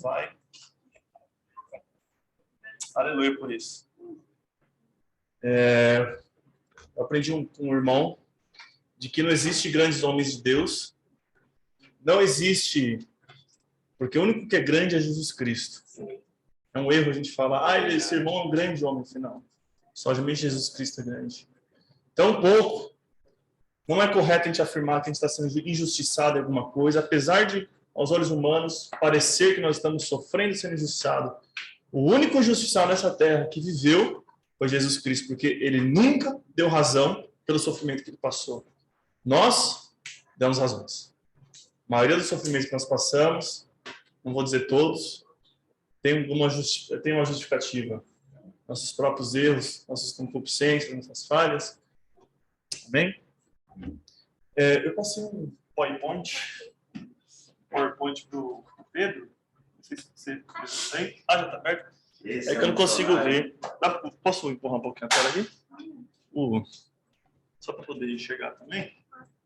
vai. Aleluia por isso. Eu aprendi com um irmão de que não existe grandes homens de Deus. Não existe, porque o único que é grande é Jesus Cristo. É um erro a gente falar, esse irmão é um grande homem. Não, somente Jesus Cristo é grande. Tão pouco, não é correto a gente afirmar que a gente está sendo injustiçado em alguma coisa, apesar de, aos olhos humanos, parecer que nós estamos sofrendo e sendo injustiçados. O único injustiçado nessa terra que viveu foi Jesus Cristo, porque ele nunca deu razão pelo sofrimento que ele passou. Nós damos razões. A maioria dos sofrimentos que nós passamos, não vou dizer todos, tem uma justificativa. Nossos próprios erros, nossas concupiscências, nossas falhas. Amém? Eu passei um PowerPoint para o Pedro. Não sei se você tem. Já está aberto? É que eu não consigo ver. Posso empurrar um pouquinho a tela aqui? Só para poder enxergar também.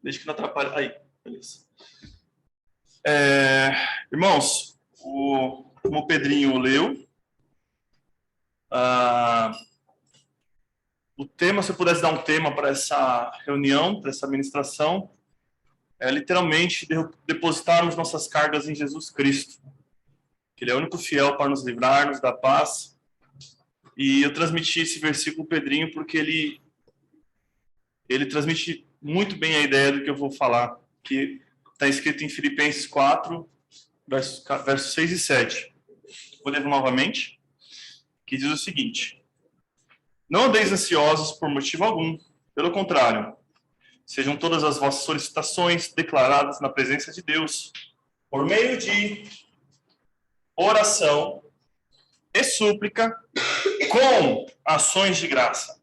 Desde que não atrapalhe. Aí, beleza. Irmãos, como o Pedrinho leu, o tema, se eu pudesse dar um tema para essa reunião, para essa ministração, é literalmente depositarmos nossas cargas em Jesus Cristo. Que Ele é o único fiel para nos livrar, nos dar paz. E eu transmiti esse versículo Pedrinho porque ele transmite muito bem a ideia do que eu vou falar, que está escrito em Filipenses 4, versos 6 e 7. Vou ler novamente, que diz o seguinte: não andeis ansiosos por motivo algum, pelo contrário, sejam todas as vossas solicitações declaradas na presença de Deus, por meio de oração e súplica, com ações de graça.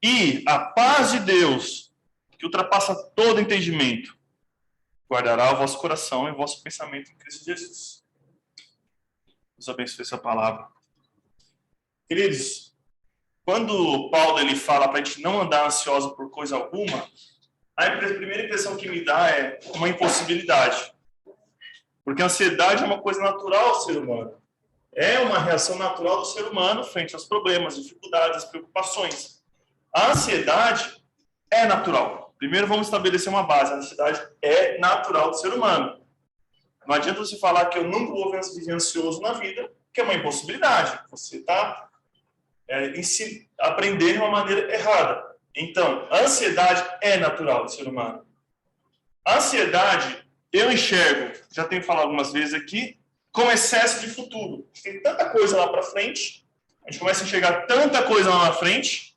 E a paz de Deus, que ultrapassa todo entendimento, guardará o vosso coração e o vosso pensamento em Cristo Jesus. Deus abençoe essa palavra. Queridos, quando Paulo ele fala para a gente não andar ansioso por coisa alguma, a primeira impressão que me dá é uma impossibilidade. Porque a ansiedade é uma coisa natural ao ser humano. É uma reação natural do ser humano frente aos problemas, dificuldades, preocupações. A ansiedade é natural. Primeiro vamos estabelecer uma base. A ansiedade é natural do ser humano. Não adianta você falar que eu nunca vou viver ansioso na vida, que é uma impossibilidade. Você está aprendendo de uma maneira errada. Então, a ansiedade é natural do ser humano. A ansiedade, eu enxergo, já tenho falado algumas vezes aqui, com excesso de futuro. Tem tanta coisa lá para frente, a gente começa a enxergar tanta coisa lá na frente,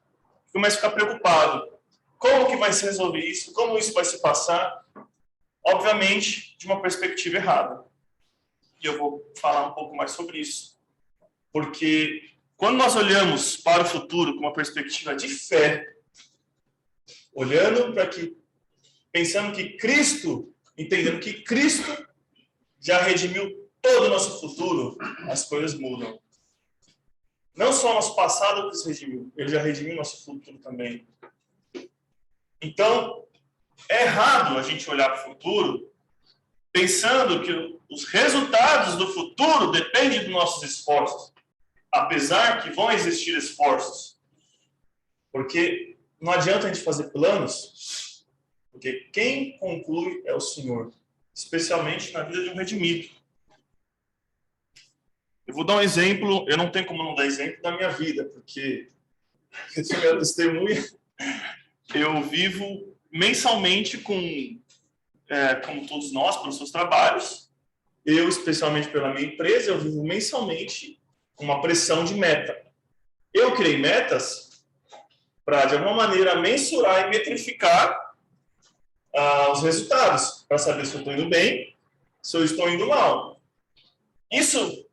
que começa a ficar preocupado. Como que vai se resolver isso? Como isso vai se passar? Obviamente, de uma perspectiva errada. E eu vou falar um pouco mais sobre isso. Porque quando nós olhamos para o futuro com uma perspectiva de fé, olhando para que, pensando que Cristo, entendendo que Cristo já redimiu todo o nosso futuro, as coisas mudam. Não só nosso passado Cristo redimiu, Ele já redimiu nosso futuro também. Então, é errado a gente olhar para o futuro pensando que os resultados do futuro dependem dos nossos esforços, apesar que vão existir esforços. Porque não adianta a gente fazer planos, porque quem conclui é o Senhor, especialmente na vida de um redimido. Eu vou dar um exemplo, eu não tenho como não dar exemplo da minha vida, porque esse é meu testemunho. Eu vivo mensalmente como todos nós, pelos seus trabalhos. Eu, especialmente pela minha empresa, eu vivo mensalmente com uma pressão de meta. Eu criei metas para, de alguma maneira, mensurar e metrificar os resultados, para saber se eu estou indo bem, se eu estou indo mal. Isso,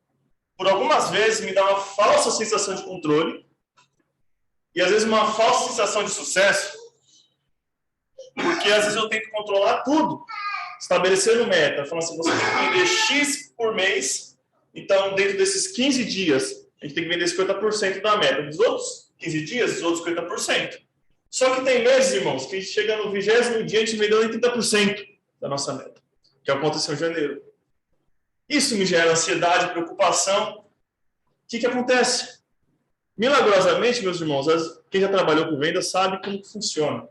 por algumas vezes, me dá uma falsa sensação de controle e, às vezes, uma falsa sensação de sucesso, porque, às vezes, eu tento controlar tudo, estabelecendo meta, falando assim, você tem que vender X por mês, então, dentro desses 15 dias, a gente tem que vender 50% da meta. Dos outros 15 dias, os outros 50%. Só que tem meses, irmãos, que a gente chega no 20º dia, a gente vendeu em 30% da nossa meta, que aconteceu em janeiro. Isso me gera ansiedade, preocupação. O que acontece? Milagrosamente, meus irmãos, quem já trabalhou com venda sabe como que funciona.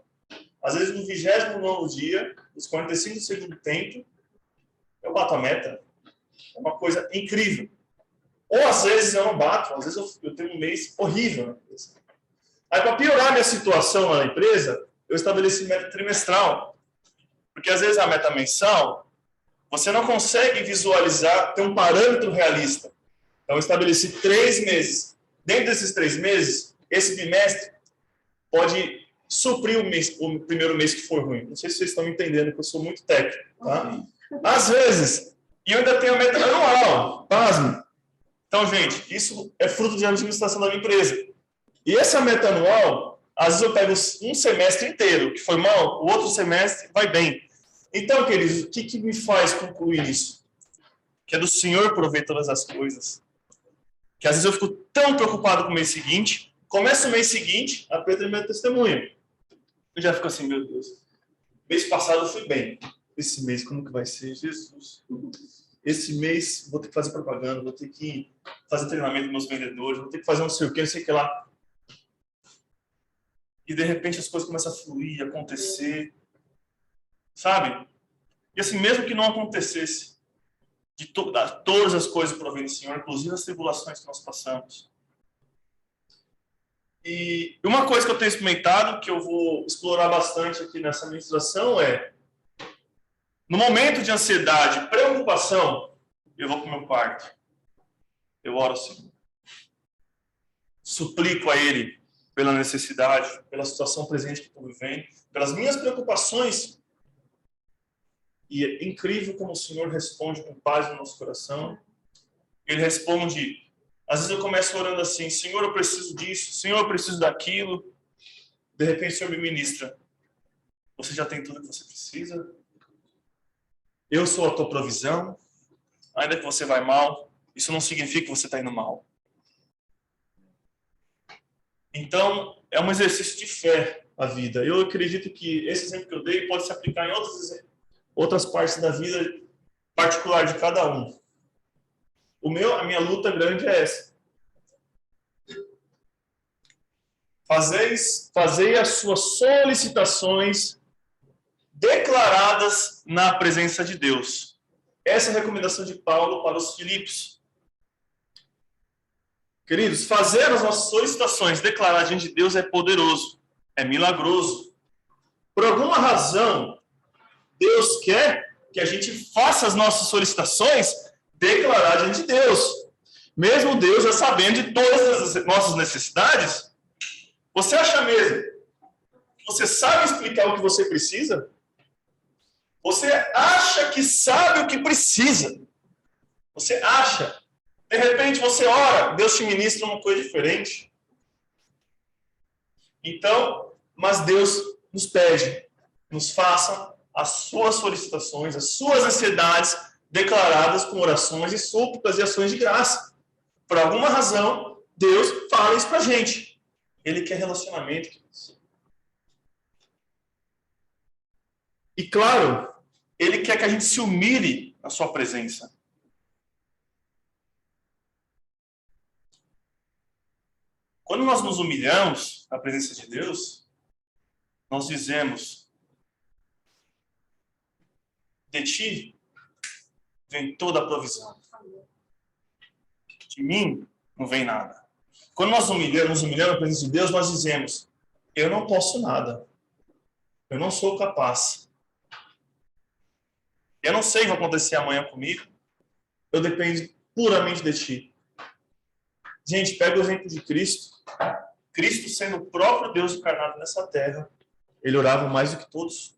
Às vezes, no 29º dia, nos 45 do segundo tempo, eu bato a meta. É uma coisa incrível. Ou às vezes eu não bato, às vezes eu tenho um mês horrível. Aí, para piorar a minha situação lá na empresa, eu estabeleci meta trimestral. Porque às vezes a meta mensal, você não consegue visualizar, ter um parâmetro realista. Então, eu estabeleci 3 meses. Dentro desses 3 meses, esse bimestre pode suprir o primeiro mês que for ruim. Não sei se vocês estão me entendendo, porque eu sou muito técnico. Tá? Às vezes, e eu ainda tenho a meta anual. Pasme. Então, gente, isso é fruto de administração da minha empresa. E essa meta anual, às vezes eu pego um semestre inteiro, que foi mal, o outro semestre vai bem. Então, queridos, o que me faz concluir isso? Que é do Senhor prover todas as coisas. Que às vezes eu fico tão preocupado com o mês seguinte, começa o mês seguinte, a Pedro é meu testemunho. Eu já fico assim, meu Deus, mês passado eu fui bem. Esse mês, como que vai ser? Jesus. Esse mês vou ter que fazer propaganda, vou ter que fazer treinamento com meus vendedores, vou ter que fazer não sei o que, não sei o que lá. E de repente as coisas começam a fluir, a acontecer. Sabe? E assim, mesmo que não acontecesse, de todas as coisas provém do Senhor, inclusive as tribulações que nós passamos. E uma coisa que eu tenho experimentado, que eu vou explorar bastante aqui nessa ministração, é no momento de ansiedade, preocupação, eu vou para o meu quarto. Eu oro ao Senhor. Suplico a Ele pela necessidade, pela situação presente que estou vivendo, pelas minhas preocupações. E é incrível como o Senhor responde com paz no nosso coração. Ele responde. Às vezes eu começo orando assim, Senhor, eu preciso disso, Senhor, eu preciso daquilo. De repente o Senhor me ministra. Você já tem tudo que você precisa? Eu sou a tua provisão. Ainda que você vai mal, isso não significa que você está indo mal. Então, é um exercício de fé a vida. Eu acredito que esse exemplo que eu dei pode se aplicar em outras partes da vida particular de cada um. A minha luta grande é essa. Fazei as suas solicitações declaradas na presença de Deus. Essa é a recomendação de Paulo para os Filipos. Queridos, fazer as nossas solicitações declaradas diante de Deus é poderoso, é milagroso. Por alguma razão, Deus quer que a gente faça as nossas solicitações declaradas diante de Deus. Mesmo Deus já sabendo de todas as nossas necessidades, você acha mesmo que você sabe explicar o que você precisa? Você acha que sabe o que precisa? Você acha? De repente você ora, Deus te ministra uma coisa diferente. Então, mas Deus nos pede, nos faça as suas solicitações, as suas ansiedades declaradas com orações e súplicas e ações de graça. Por alguma razão, Deus fala isso pra gente. Ele quer relacionamento. E claro, Ele quer que a gente se humilhe na sua presença. Quando nós nos humilhamos na presença de Deus, nós dizemos: de ti vem toda a provisão. De mim não vem nada. Quando nós nos humilhamos na presença de Deus, nós dizemos: eu não posso nada. Eu não sou capaz. Eu não sei o que vai acontecer amanhã comigo. Eu dependo puramente de ti. Gente, pega o exemplo de Cristo. Cristo, sendo o próprio Deus encarnado nessa terra, ele orava mais do que todos.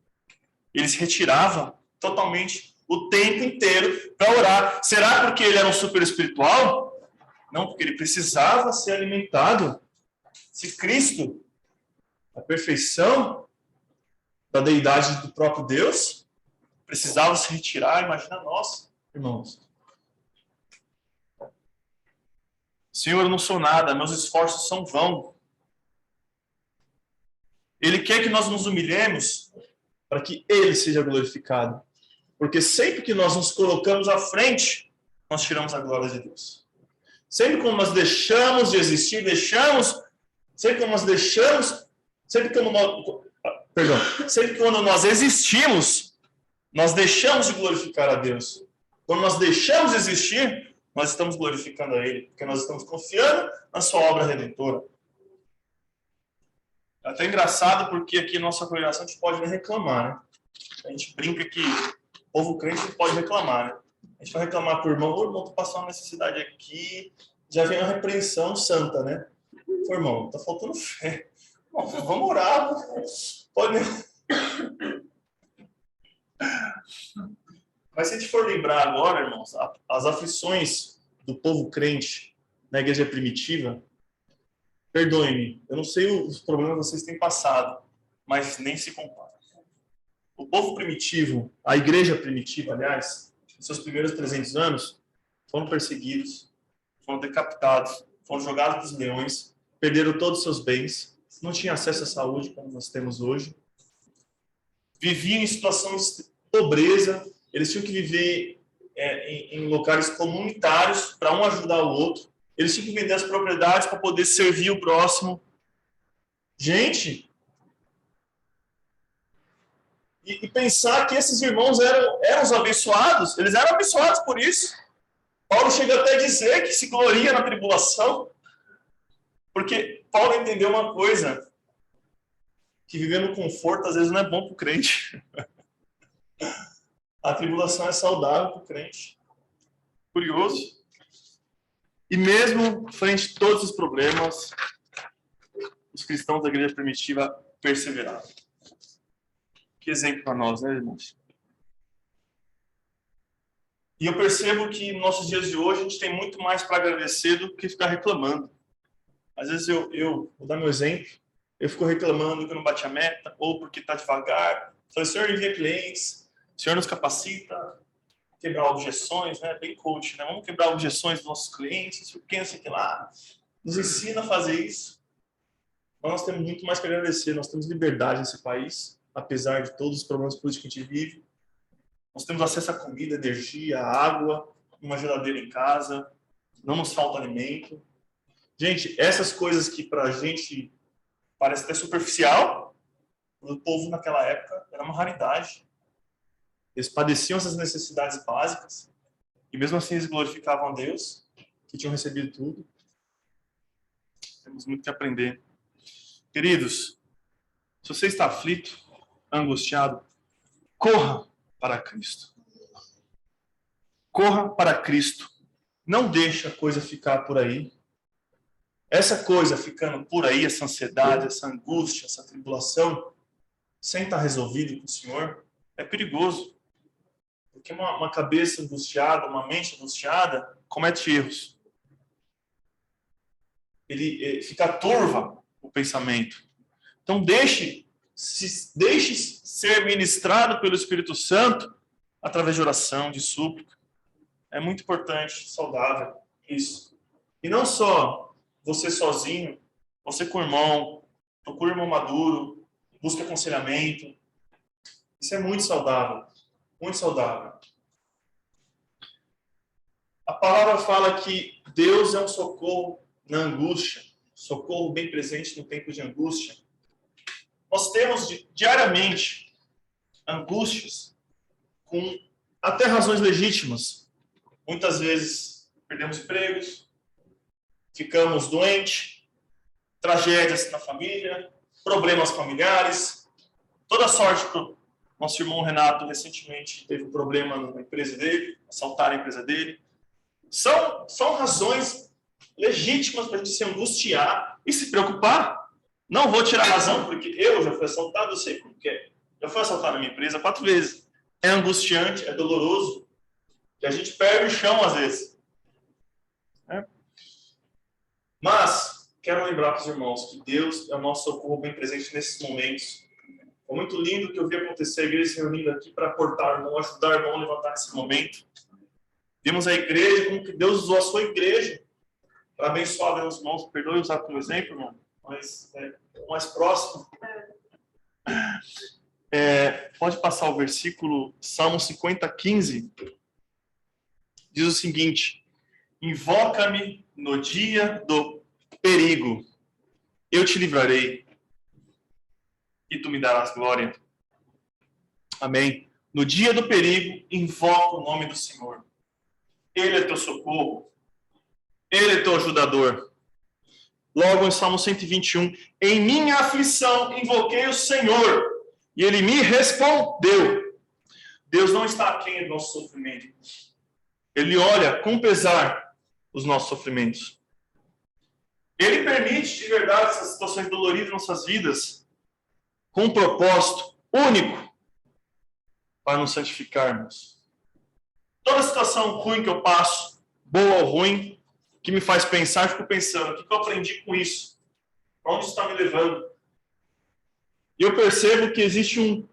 Ele se retirava totalmente o tempo inteiro para orar. Será porque ele era um super espiritual? Não, porque ele precisava ser alimentado. Se Cristo, a perfeição da deidade do próprio Deus, precisava se retirar, imagina nós, irmãos. Senhor, eu não sou nada, meus esforços são vãos. Ele quer que nós nos humilhemos para que Ele seja glorificado. Porque sempre que nós nos colocamos à frente, nós tiramos a glória de Deus. Sempre quando nós deixamos de existir, sempre quando nós existimos, nós deixamos de glorificar a Deus. Quando nós deixamos de existir, nós estamos glorificando a Ele, porque nós estamos confiando na sua obra redentora. É até engraçado, porque aqui na nossa congregação a gente pode nem reclamar, né? A gente brinca que o povo crente não pode reclamar, né? A gente vai reclamar pro irmão, ô irmão, tô passando uma necessidade aqui, já vem uma repreensão santa, né? Pô, irmão, tá faltando fé. Bom, vamos orar. Pode... Mas se a gente for lembrar agora, irmãos, as aflições do povo crente na igreja primitiva, perdoe-me, eu não sei os problemas que vocês têm passado, mas nem se compara. O povo primitivo, a igreja primitiva, aliás, nos seus primeiros 300 anos, foram perseguidos, foram decapitados, foram jogados para os leões, perderam todos os seus bens, não tinham acesso à saúde como nós temos hoje, viviam em situações de pobreza, eles tinham que viver em locais comunitários para um ajudar o outro, eles tinham que vender as propriedades para poder servir o próximo. Gente, e pensar que esses irmãos eram os abençoados, eles eram abençoados por isso. Paulo chega até a dizer que se gloria na tribulação, porque Paulo entendeu uma coisa, que viver no conforto às vezes não é bom para o crente. A tribulação é saudável para o crente. Curioso. E mesmo frente a todos os problemas, os cristãos da igreja primitiva perseveraram. Que exemplo para nós, né, irmãos? E eu percebo que nos nossos dias de hoje a gente tem muito mais para agradecer do que ficar reclamando. Às vezes eu vou dar meu exemplo, eu fico reclamando que eu não bati a meta, ou porque está devagar. Falei, Senhor, envia clientes, o Senhor nos capacita, quebrar objeções, né? Bem coach, né? Vamos quebrar objeções dos nossos clientes, pensa que lá, nos ensina a fazer isso. Mas nós temos muito mais que agradecer, nós temos liberdade nesse país, apesar de todos os problemas políticos que a gente vive. Nós temos acesso a comida, energia, água, uma geladeira em casa, não nos falta alimento. Gente, essas coisas que para a gente parece até superficial, o povo naquela época era uma raridade. Eles padeciam essas necessidades básicas e mesmo assim eles glorificavam a Deus, que tinham recebido tudo. Temos muito que aprender. Queridos, se você está aflito, angustiado, corra para Cristo. Corra para Cristo. Não deixe a coisa ficar por aí. Essa coisa ficando por aí, essa ansiedade, essa angústia, essa tribulação, sem estar resolvido com o Senhor, é perigoso. Porque uma cabeça angustiada, uma mente angustiada, comete erros. Ele fica turva o pensamento. Então deixe ser ministrado pelo Espírito Santo através de oração, de súplica. É muito importante, saudável isso. E não só você sozinho, você com o irmão, procure um irmão maduro, busque aconselhamento. Isso é muito saudável, muito saudável. A palavra fala que Deus é um socorro na angústia, socorro bem presente no tempo de angústia. Nós temos diariamente angústias com até razões legítimas. Muitas vezes perdemos empregos, ficamos doentes, tragédias na família, problemas familiares, toda sorte para o nosso irmão Renato recentemente teve um problema na empresa dele, assaltaram a empresa dele. São razões legítimas para a gente se angustiar e se preocupar. Não vou tirar razão, porque eu já fui assaltado, eu sei como que é. Já fui assaltado na minha empresa 4 vezes. É angustiante, é doloroso. E a gente perde o chão às vezes. Mas, quero lembrar para os irmãos que Deus é o nosso socorro bem presente nesses momentos. Foi muito lindo que eu vi acontecer a igreja se reunindo aqui para aportar o irmão, ajudar o irmão a levantar nesse momento. Vimos a igreja, como que Deus usou a sua igreja para abençoar meus irmãos. Perdoe usar como exemplo, irmão, mas o mais próximo. Pode passar o versículo Salmo 50:15. diz o seguinte: invoca-me no dia do perigo, eu te livrarei e tu me darás glória. Amém. No dia do perigo, invoca o nome do Senhor. Ele é teu socorro. Ele é teu ajudador. Logo em Salmo 121, em minha aflição invoquei o Senhor e ele me respondeu. Deus não está aquém do nosso sofrimento. Ele olha com pesar os nossos sofrimentos. Ele permite de verdade essas situações doloridas em nossas vidas com um propósito único para nos santificarmos. Toda situação ruim que eu passo, boa ou ruim, que me faz pensar, eu fico pensando, o que eu aprendi com isso? Para onde isso está me levando? E eu percebo que existe um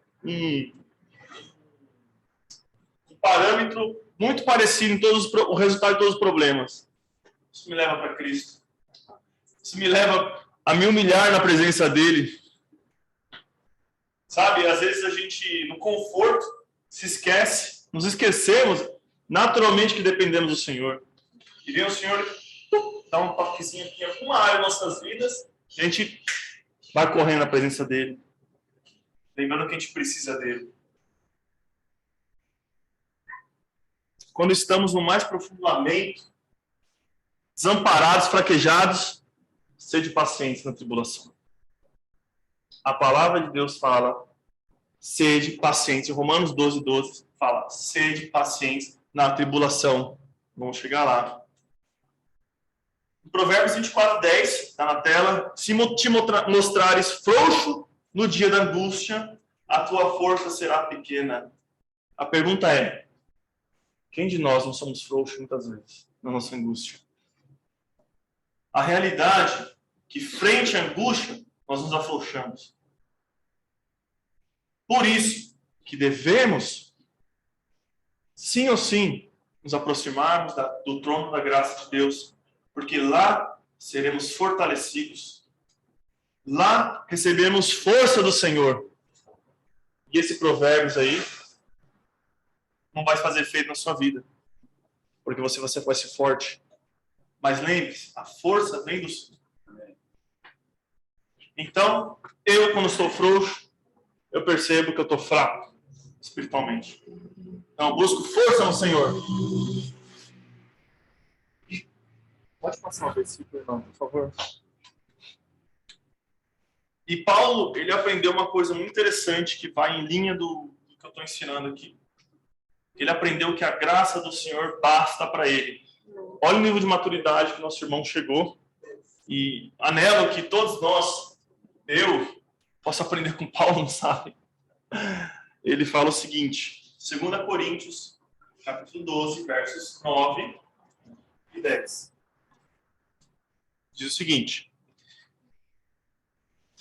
parâmetro muito parecido em o resultado de todos os problemas. Isso me leva para Cristo. Isso me leva a me humilhar na presença dele. Sabe, às vezes a gente, no conforto, se esquece, nos esquecemos naturalmente que dependemos do Senhor. E vem o Senhor dá um toquezinho aqui em alguma área das nossas vidas, a gente vai correndo na presença dele, lembrando que a gente precisa dele. Quando estamos no mais profundo lamento, desamparados, fraquejados, sede pacientes na tribulação. A palavra de Deus fala, sede pacientes. Em Romanos 12:12 fala, sede pacientes na tribulação. Vamos chegar lá. Em Provérbios 24:10, está na tela, se te mostrares frouxo no dia da angústia, a tua força será pequena. A pergunta é, quem de nós não somos frouxos muitas vezes na nossa angústia? A realidade é que frente à angústia, nós nos afrouxamos. Por isso que devemos, sim ou sim, nos aproximarmos do trono da graça de Deus, porque lá seremos fortalecidos. Lá receberemos força do Senhor. E esse Provérbios aí não vai fazer efeito na sua vida, porque você vai ser forte. Mas lembre-se, a força vem do Senhor. Então, eu quando estou frouxo, eu percebo que eu estou fraco espiritualmente. Então, eu busco força no Senhor. Pode passar um versículo, irmão, por favor. E Paulo, ele aprendeu uma coisa muito interessante que vai em linha do que eu estou ensinando aqui. Ele aprendeu que a graça do Senhor basta para ele. Olha o nível de maturidade que nosso irmão chegou. E anelo que todos nós, eu posso aprender com Paulo, não sabe? Ele fala o seguinte, 2 Coríntios, capítulo 12, versos 9 e 10. Diz o seguinte,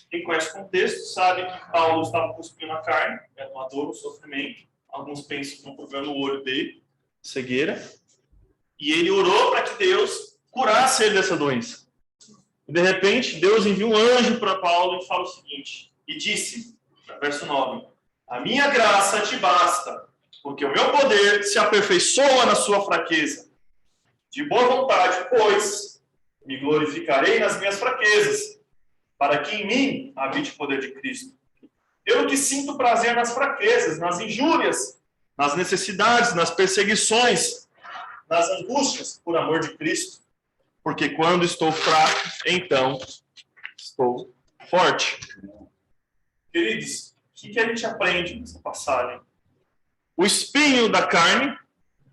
quem conhece o contexto sabe que Paulo estava cuspindo a carne, era uma dor, um sofrimento. Alguns pensam que um problema no olho dele, cegueira. E ele orou para que Deus curasse ele dessa doença. E de repente, Deus envia um anjo para Paulo e fala o seguinte, e disse, verso 9, a minha graça te basta, porque o meu poder se aperfeiçoa na sua fraqueza. De boa vontade, pois, me glorificarei nas minhas fraquezas, para que em mim habite o poder de Cristo. Eu que sinto prazer nas fraquezas, nas injúrias, nas necessidades, nas perseguições, nas angústias, por amor de Cristo. Porque quando estou fraco, então estou forte. Queridos, o que a gente aprende nessa passagem? O espinho da carne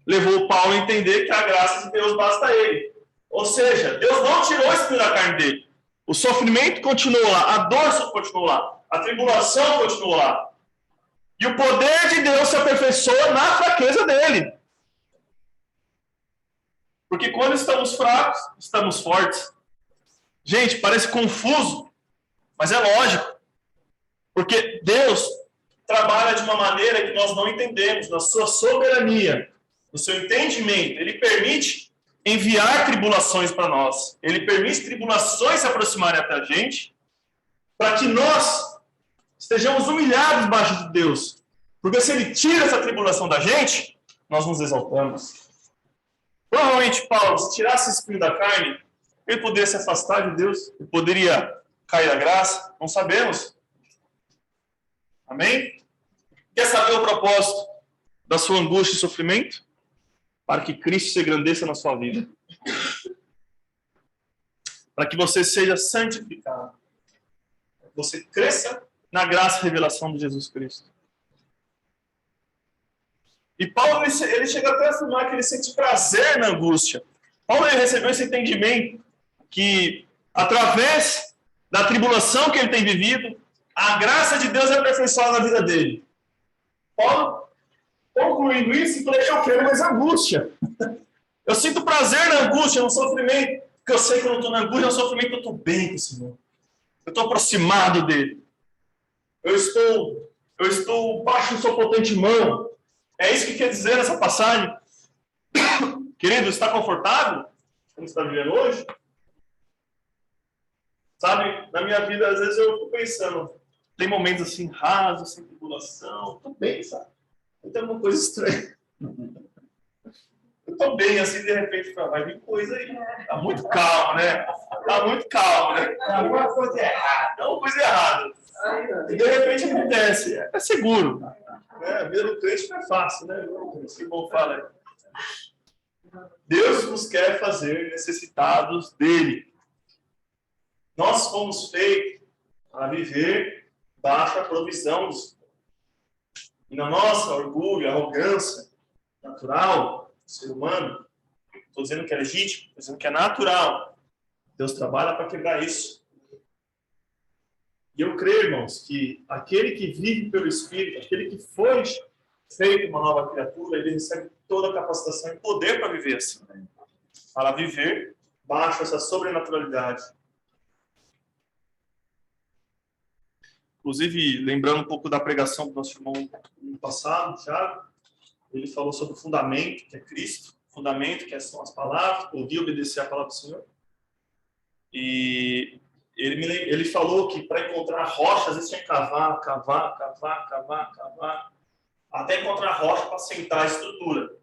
levou Paulo a entender que a graça de Deus basta a ele. Ou seja, Deus não tirou o espinho da carne dele. O sofrimento continuou lá, a dor continuou lá, a tribulação continuou lá. E o poder de Deus se aperfeiçoa na fraqueza dele. Porque quando estamos fracos, estamos fortes. Gente, parece confuso, mas é lógico. Porque Deus trabalha de uma maneira que nós não entendemos, na sua soberania, no seu entendimento. Ele permite enviar tribulações para nós. Ele permite tribulações se aproximarem até a gente, para que nós estejamos humilhados debaixo de Deus. Porque se Ele tira essa tribulação da gente, nós nos exaltamos. Provavelmente Paulo, se tirasse esse espinho da carne, ele poderia se afastar de Deus, ele poderia cair da graça, não sabemos. Amém? Quer saber o propósito da sua angústia e sofrimento? Para que Cristo se engrandeça na sua vida. Para que você seja santificado. Para que você cresça na graça e revelação de Jesus Cristo. E Paulo, ele chega até a afirmar que ele sente prazer na angústia. Paulo, ele recebeu esse entendimento que, através da tribulação que ele tem vivido, a graça de Deus é aperfeiçoada na vida dele. Paulo, concluindo isso, falei, eu quero mais angústia. Eu sinto prazer na angústia, no sofrimento, porque eu sei que eu não estou na angústia, no sofrimento eu estou bem com o Senhor. Eu estou aproximado dele. Eu estou baixo de sua potente mão. É isso que quer dizer essa passagem. Querido, está confortável? Como está vivendo hoje? Sabe, na minha vida, às vezes eu fico pensando, tem momentos assim, rasos, sem tribulação, estou bem, sabe? Tem alguma coisa estranha. Eu estou bem, assim, de repente, vai vir coisa aí. Está muito calmo, né? Está muito calmo, né? Tem alguma coisa errada. Tem alguma coisa errada. E de repente acontece. É seguro. Né? Mesmo crente não é fácil, né? Que bom fala aí. Deus nos quer fazer necessitados dele. Nós fomos feitos para viver baixo a provisão do Senhor. E na nossa orgulho, arrogância natural do ser humano, estou dizendo que é legítimo, estou dizendo que é natural. Deus trabalha para quebrar isso. E eu creio, irmãos, que aquele que vive pelo Espírito, aquele que foi feito uma nova criatura, ele recebe toda a capacitação e poder para viver assim. Para viver baixo essa sobrenaturalidade. Inclusive, lembrando um pouco da pregação do nosso irmão no passado, Thiago, ele falou sobre o fundamento, que é Cristo, fundamento, que são as palavras, ouvir e obedecer a palavra do Senhor. E ele falou que para encontrar rocha, às vezes tinha que cavar, até encontrar rocha para assentar a estrutura.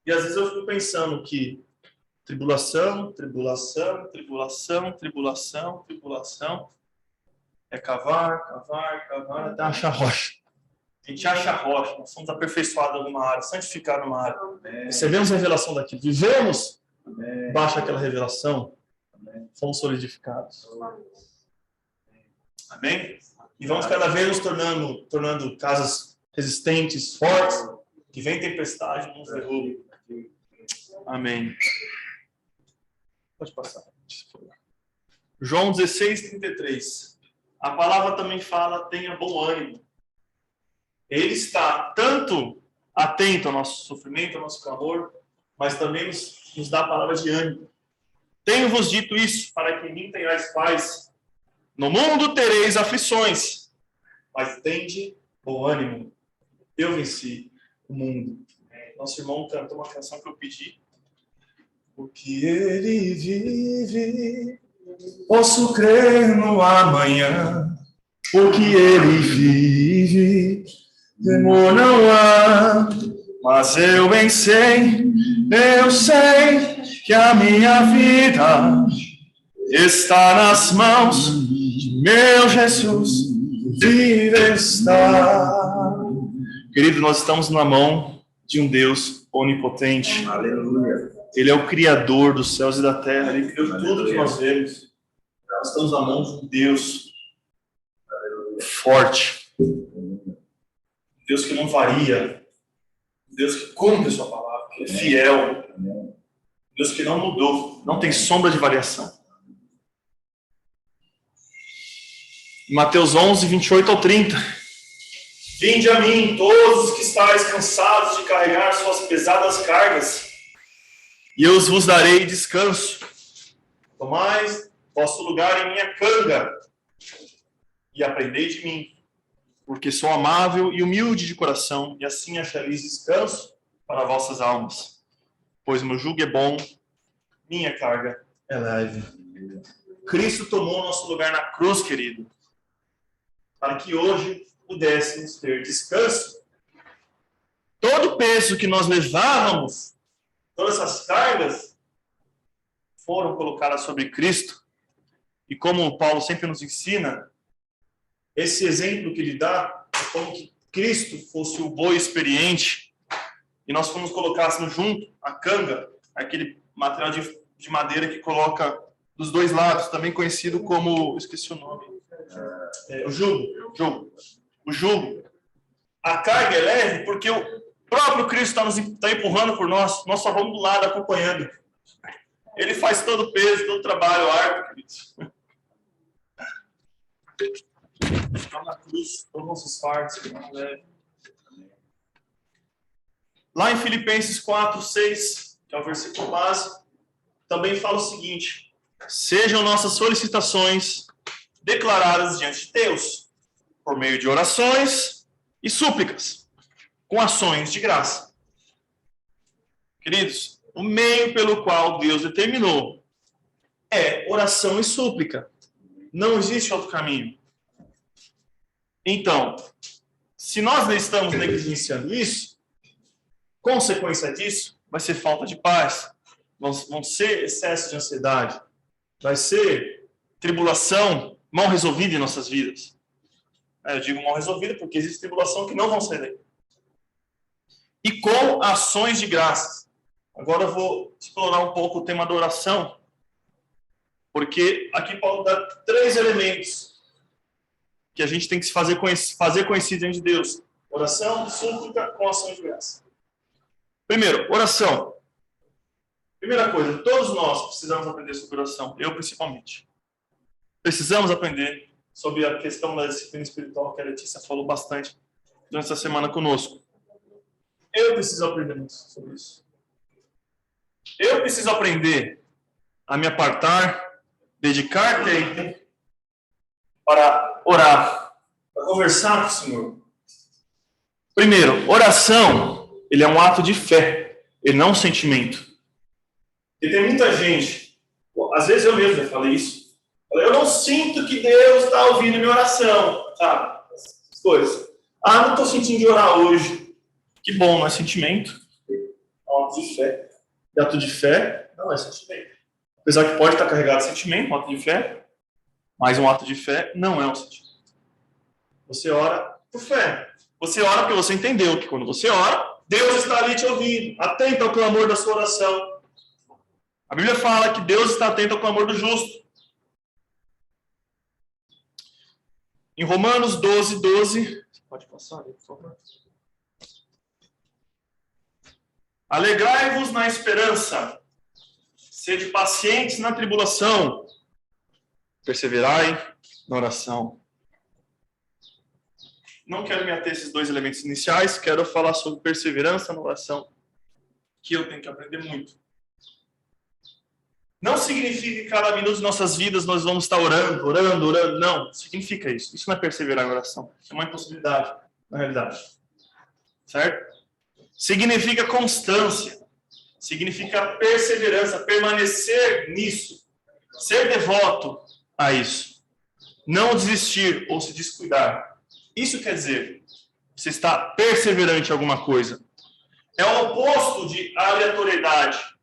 E às vezes eu fico pensando que tribulação é cavar, até achar rocha. A gente acha rocha, nós somos aperfeiçoados em alguma área, santificados numa área. Recebemos a revelação daquilo, vivemos baixo aquela revelação, fomos solidificados. Amém? E vamos cada vez nos tornando casas resistentes, fortes, que vem tempestade, não nos derruba. Amém. Pode passar. João 16:33. A palavra também fala, tenha bom ânimo. Ele está tanto atento ao nosso sofrimento, ao nosso clamor, mas também nos dá a palavra de ânimo. Tenho-vos dito isso, para que em mim tenhais paz. No mundo tereis aflições, mas tende bom ânimo. Eu venci o mundo. Nosso irmão cantou uma canção que eu pedi. Porque ele vive, posso crer no amanhã. Porque ele vive, temor não há. Mas eu bem sei, eu sei que a minha vida está nas mãos de meu Jesus, vive está. Querido, nós estamos na mão de um Deus onipotente. Aleluia. Ele é o Criador dos céus e da terra. Ele criou tudo que nós vemos. Nós estamos na mão de um Deus forte. Deus que não varia. Deus que cumpre a sua palavra, que é fiel. Deus que não mudou, não tem sombra de variação. Mateus 11:28-30. Vinde a mim, todos os que estáis cansados de carregar suas pesadas cargas, e eu vos darei descanso. Tomai vosso lugar em minha canga, e aprendei de mim, porque sou amável e humilde de coração, e assim achareis descanso para vossas almas. Pois meu jugo é bom, minha carga é leve. Cristo tomou o nosso lugar na cruz, querido, para que hoje pudéssemos ter descanso. Todo o peso que nós levávamos Todas essas cargas foram colocadas sobre Cristo. E como Paulo sempre nos ensina, esse exemplo que ele dá é como que Cristo fosse o boi experiente e nós colocássemos junto a canga, aquele material de madeira que coloca dos dois lados, também conhecido como, esqueci o nome, o jugo. O jugo. A carga é leve porque o próprio Cristo está empurrando por nós só vamos do lado acompanhando. Ele faz todo o peso, todo o trabalho árduo, queridos. Está na cruz, todos os nossos fardos, leve. Lá em Filipenses 4, 6, que é o versículo base, também fala o seguinte: sejam nossas solicitações declaradas diante de Deus, por meio de orações e súplicas, com ações de graça. Queridos, o meio pelo qual Deus determinou é oração e súplica. Não existe outro caminho. Então, se nós estamos negligenciando isso, consequência disso vai ser falta de paz, vão ser excesso de ansiedade, vai ser tribulação mal resolvida em nossas vidas. Eu digo mal resolvida porque existe tribulação que não vão sair daí. E com ações de graças. Agora eu vou explorar um pouco o tema da oração, porque aqui Paulo dá 3 elementos que a gente tem que fazer conhecido diante de Deus: oração, súplica, com ação de graça. Primeiro, oração. Primeira coisa, todos nós precisamos aprender sobre oração, eu principalmente. Precisamos aprender sobre a questão da disciplina espiritual, que a Letícia falou bastante durante essa semana conosco. Eu preciso aprender muito sobre isso. Eu preciso aprender a me apartar, dedicar tempo para orar, para conversar com o Senhor. Primeiro, oração, ele é um ato de fé, ele não é um sentimento. E tem muita gente, às vezes eu mesmo já falei isso, eu não sinto que Deus está ouvindo minha oração, sabe? Essas coisas. Não estou sentindo de orar hoje. Que bom, não é sentimento. É um ato de fé. E ato de fé não é sentimento. Apesar que pode estar carregado de sentimento, um ato de fé, mas um ato de fé não é um sentimento. Você ora por fé. Você ora porque você entendeu que quando você ora, Deus está ali te ouvindo, atento ao clamor da sua oração. A Bíblia fala que Deus está atento ao clamor do justo. Em Romanos 12, 12... Pode passar ali, por favor. Alegrai-vos na esperança, sede pacientes na tribulação, perseverai na oração. Não quero me ater a esses 2 elementos iniciais, quero falar sobre perseverança na oração, que eu tenho que aprender muito. Não significa que cada minuto de nossas vidas nós vamos estar orando. Não, significa isso. Isso não é perseverar em oração. É uma impossibilidade, na realidade. Certo? Significa constância. Significa perseverança, permanecer nisso. Ser devoto a isso. Não desistir ou se descuidar. Isso quer dizer, você está perseverante em alguma coisa. É o oposto de aleatoriedade.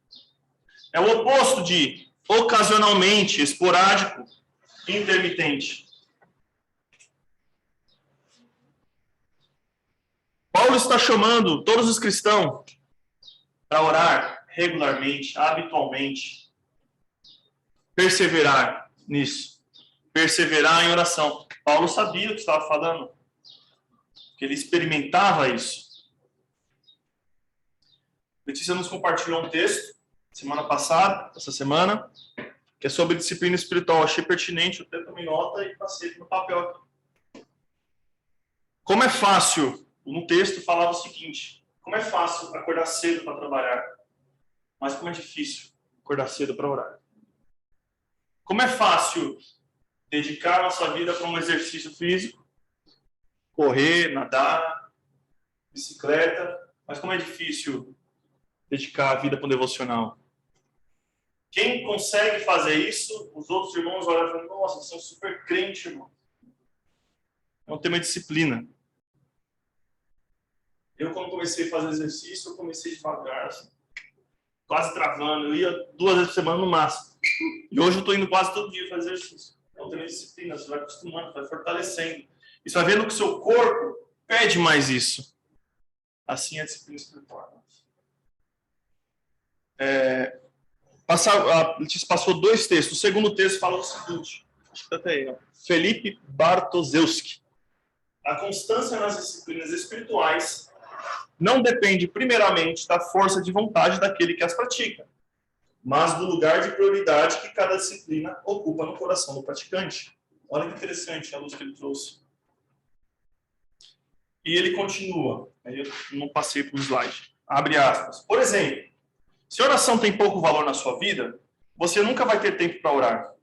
É o oposto de ocasionalmente, esporádico, intermitente. Paulo está chamando todos os cristãos para orar regularmente, habitualmente. Perseverar nisso. Perseverar em oração. Paulo sabia o que estava falando. Que ele experimentava isso. Letícia nos compartilhou um texto semana passada, essa semana, que é sobre disciplina espiritual. Achei pertinente, eu até tomei nota e passei no papel aqui. Como é fácil, no texto falava o seguinte: como é fácil acordar cedo para trabalhar, mas como é difícil acordar cedo para orar. Como é fácil dedicar nossa vida para um exercício físico, correr, nadar, bicicleta, mas como é difícil dedicar a vida para um devocional. Quem consegue fazer isso, os outros irmãos olham e falam: nossa, você é um super crente, irmão. É um tema de disciplina. Eu, quando comecei a fazer exercício, eu comecei devagar. Assim. quase travando. Eu ia 2 vezes por semana no máximo. E hoje eu estou indo quase todo dia fazer exercício. Então tem disciplina, você vai acostumando, vai fortalecendo. E você vai vendo que o seu corpo pede mais isso. Assim é a disciplina espiritual. A Letícia passou 2 textos. O segundo texto fala o seguinte. Acho que até aí, ó. Felipe Bartoszewski. A constância nas disciplinas espirituais não depende primeiramente da força de vontade daquele que as pratica, mas do lugar de prioridade que cada disciplina ocupa no coração do praticante. Olha que interessante a luz que ele trouxe. E ele continua. Aí eu não passei para o slide. Abre aspas. Por exemplo, se oração tem pouco valor na sua vida, você nunca vai ter tempo para orar.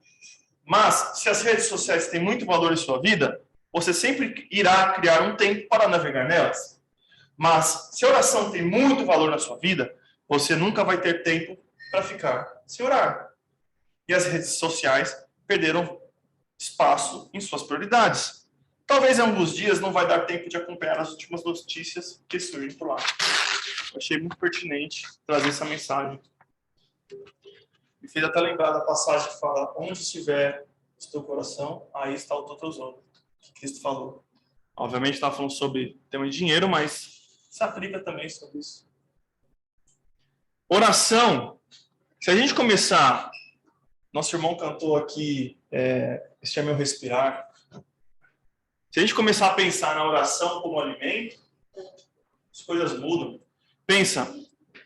Mas, se as redes sociais têm muito valor em sua vida, você sempre irá criar um tempo para navegar nelas. Mas, se a oração tem muito valor na sua vida, você nunca vai ter tempo para ficar sem orar. E as redes sociais perderam espaço em suas prioridades. Talvez em alguns dias não vai dar tempo de acompanhar as últimas notícias que surgem por lá. Eu achei muito pertinente trazer essa mensagem. Me fez até lembrar da passagem que fala: onde estiver o teu coração, aí está o teu tesouro. Que Cristo falou. Obviamente estava falando sobre tema de dinheiro, mas se aplica também sobre isso. Oração. Se a gente começar, nosso irmão cantou aqui, este é meu respirar. Se a gente começar a pensar na oração como alimento, as coisas mudam. Pensa,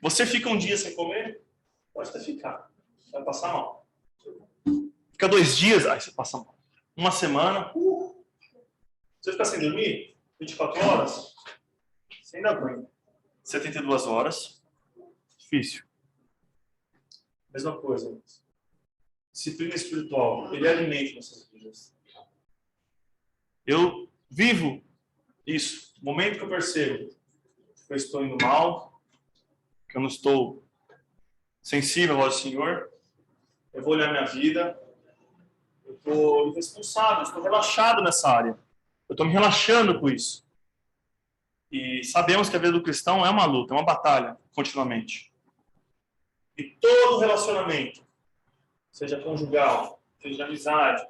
você fica um dia sem comer? Pode até ficar. Vai passar mal. Fica 2 dias, aí você passa mal. 1 semana, você fica sem dormir? 24 horas? Você ainda aguenta. 72 horas, difícil. Mesma coisa. Disciplina espiritual, ele é alimento nossas vidas. Eu vivo isso. No momento que eu percebo que eu estou indo mal, que eu não estou sensível ao Senhor, eu vou olhar minha vida, eu estou irresponsável, estou relaxado nessa área. Eu estou me relaxando com isso. E sabemos que a vida do cristão é uma luta, é uma batalha, continuamente. E todo relacionamento, seja conjugal, seja de amizade,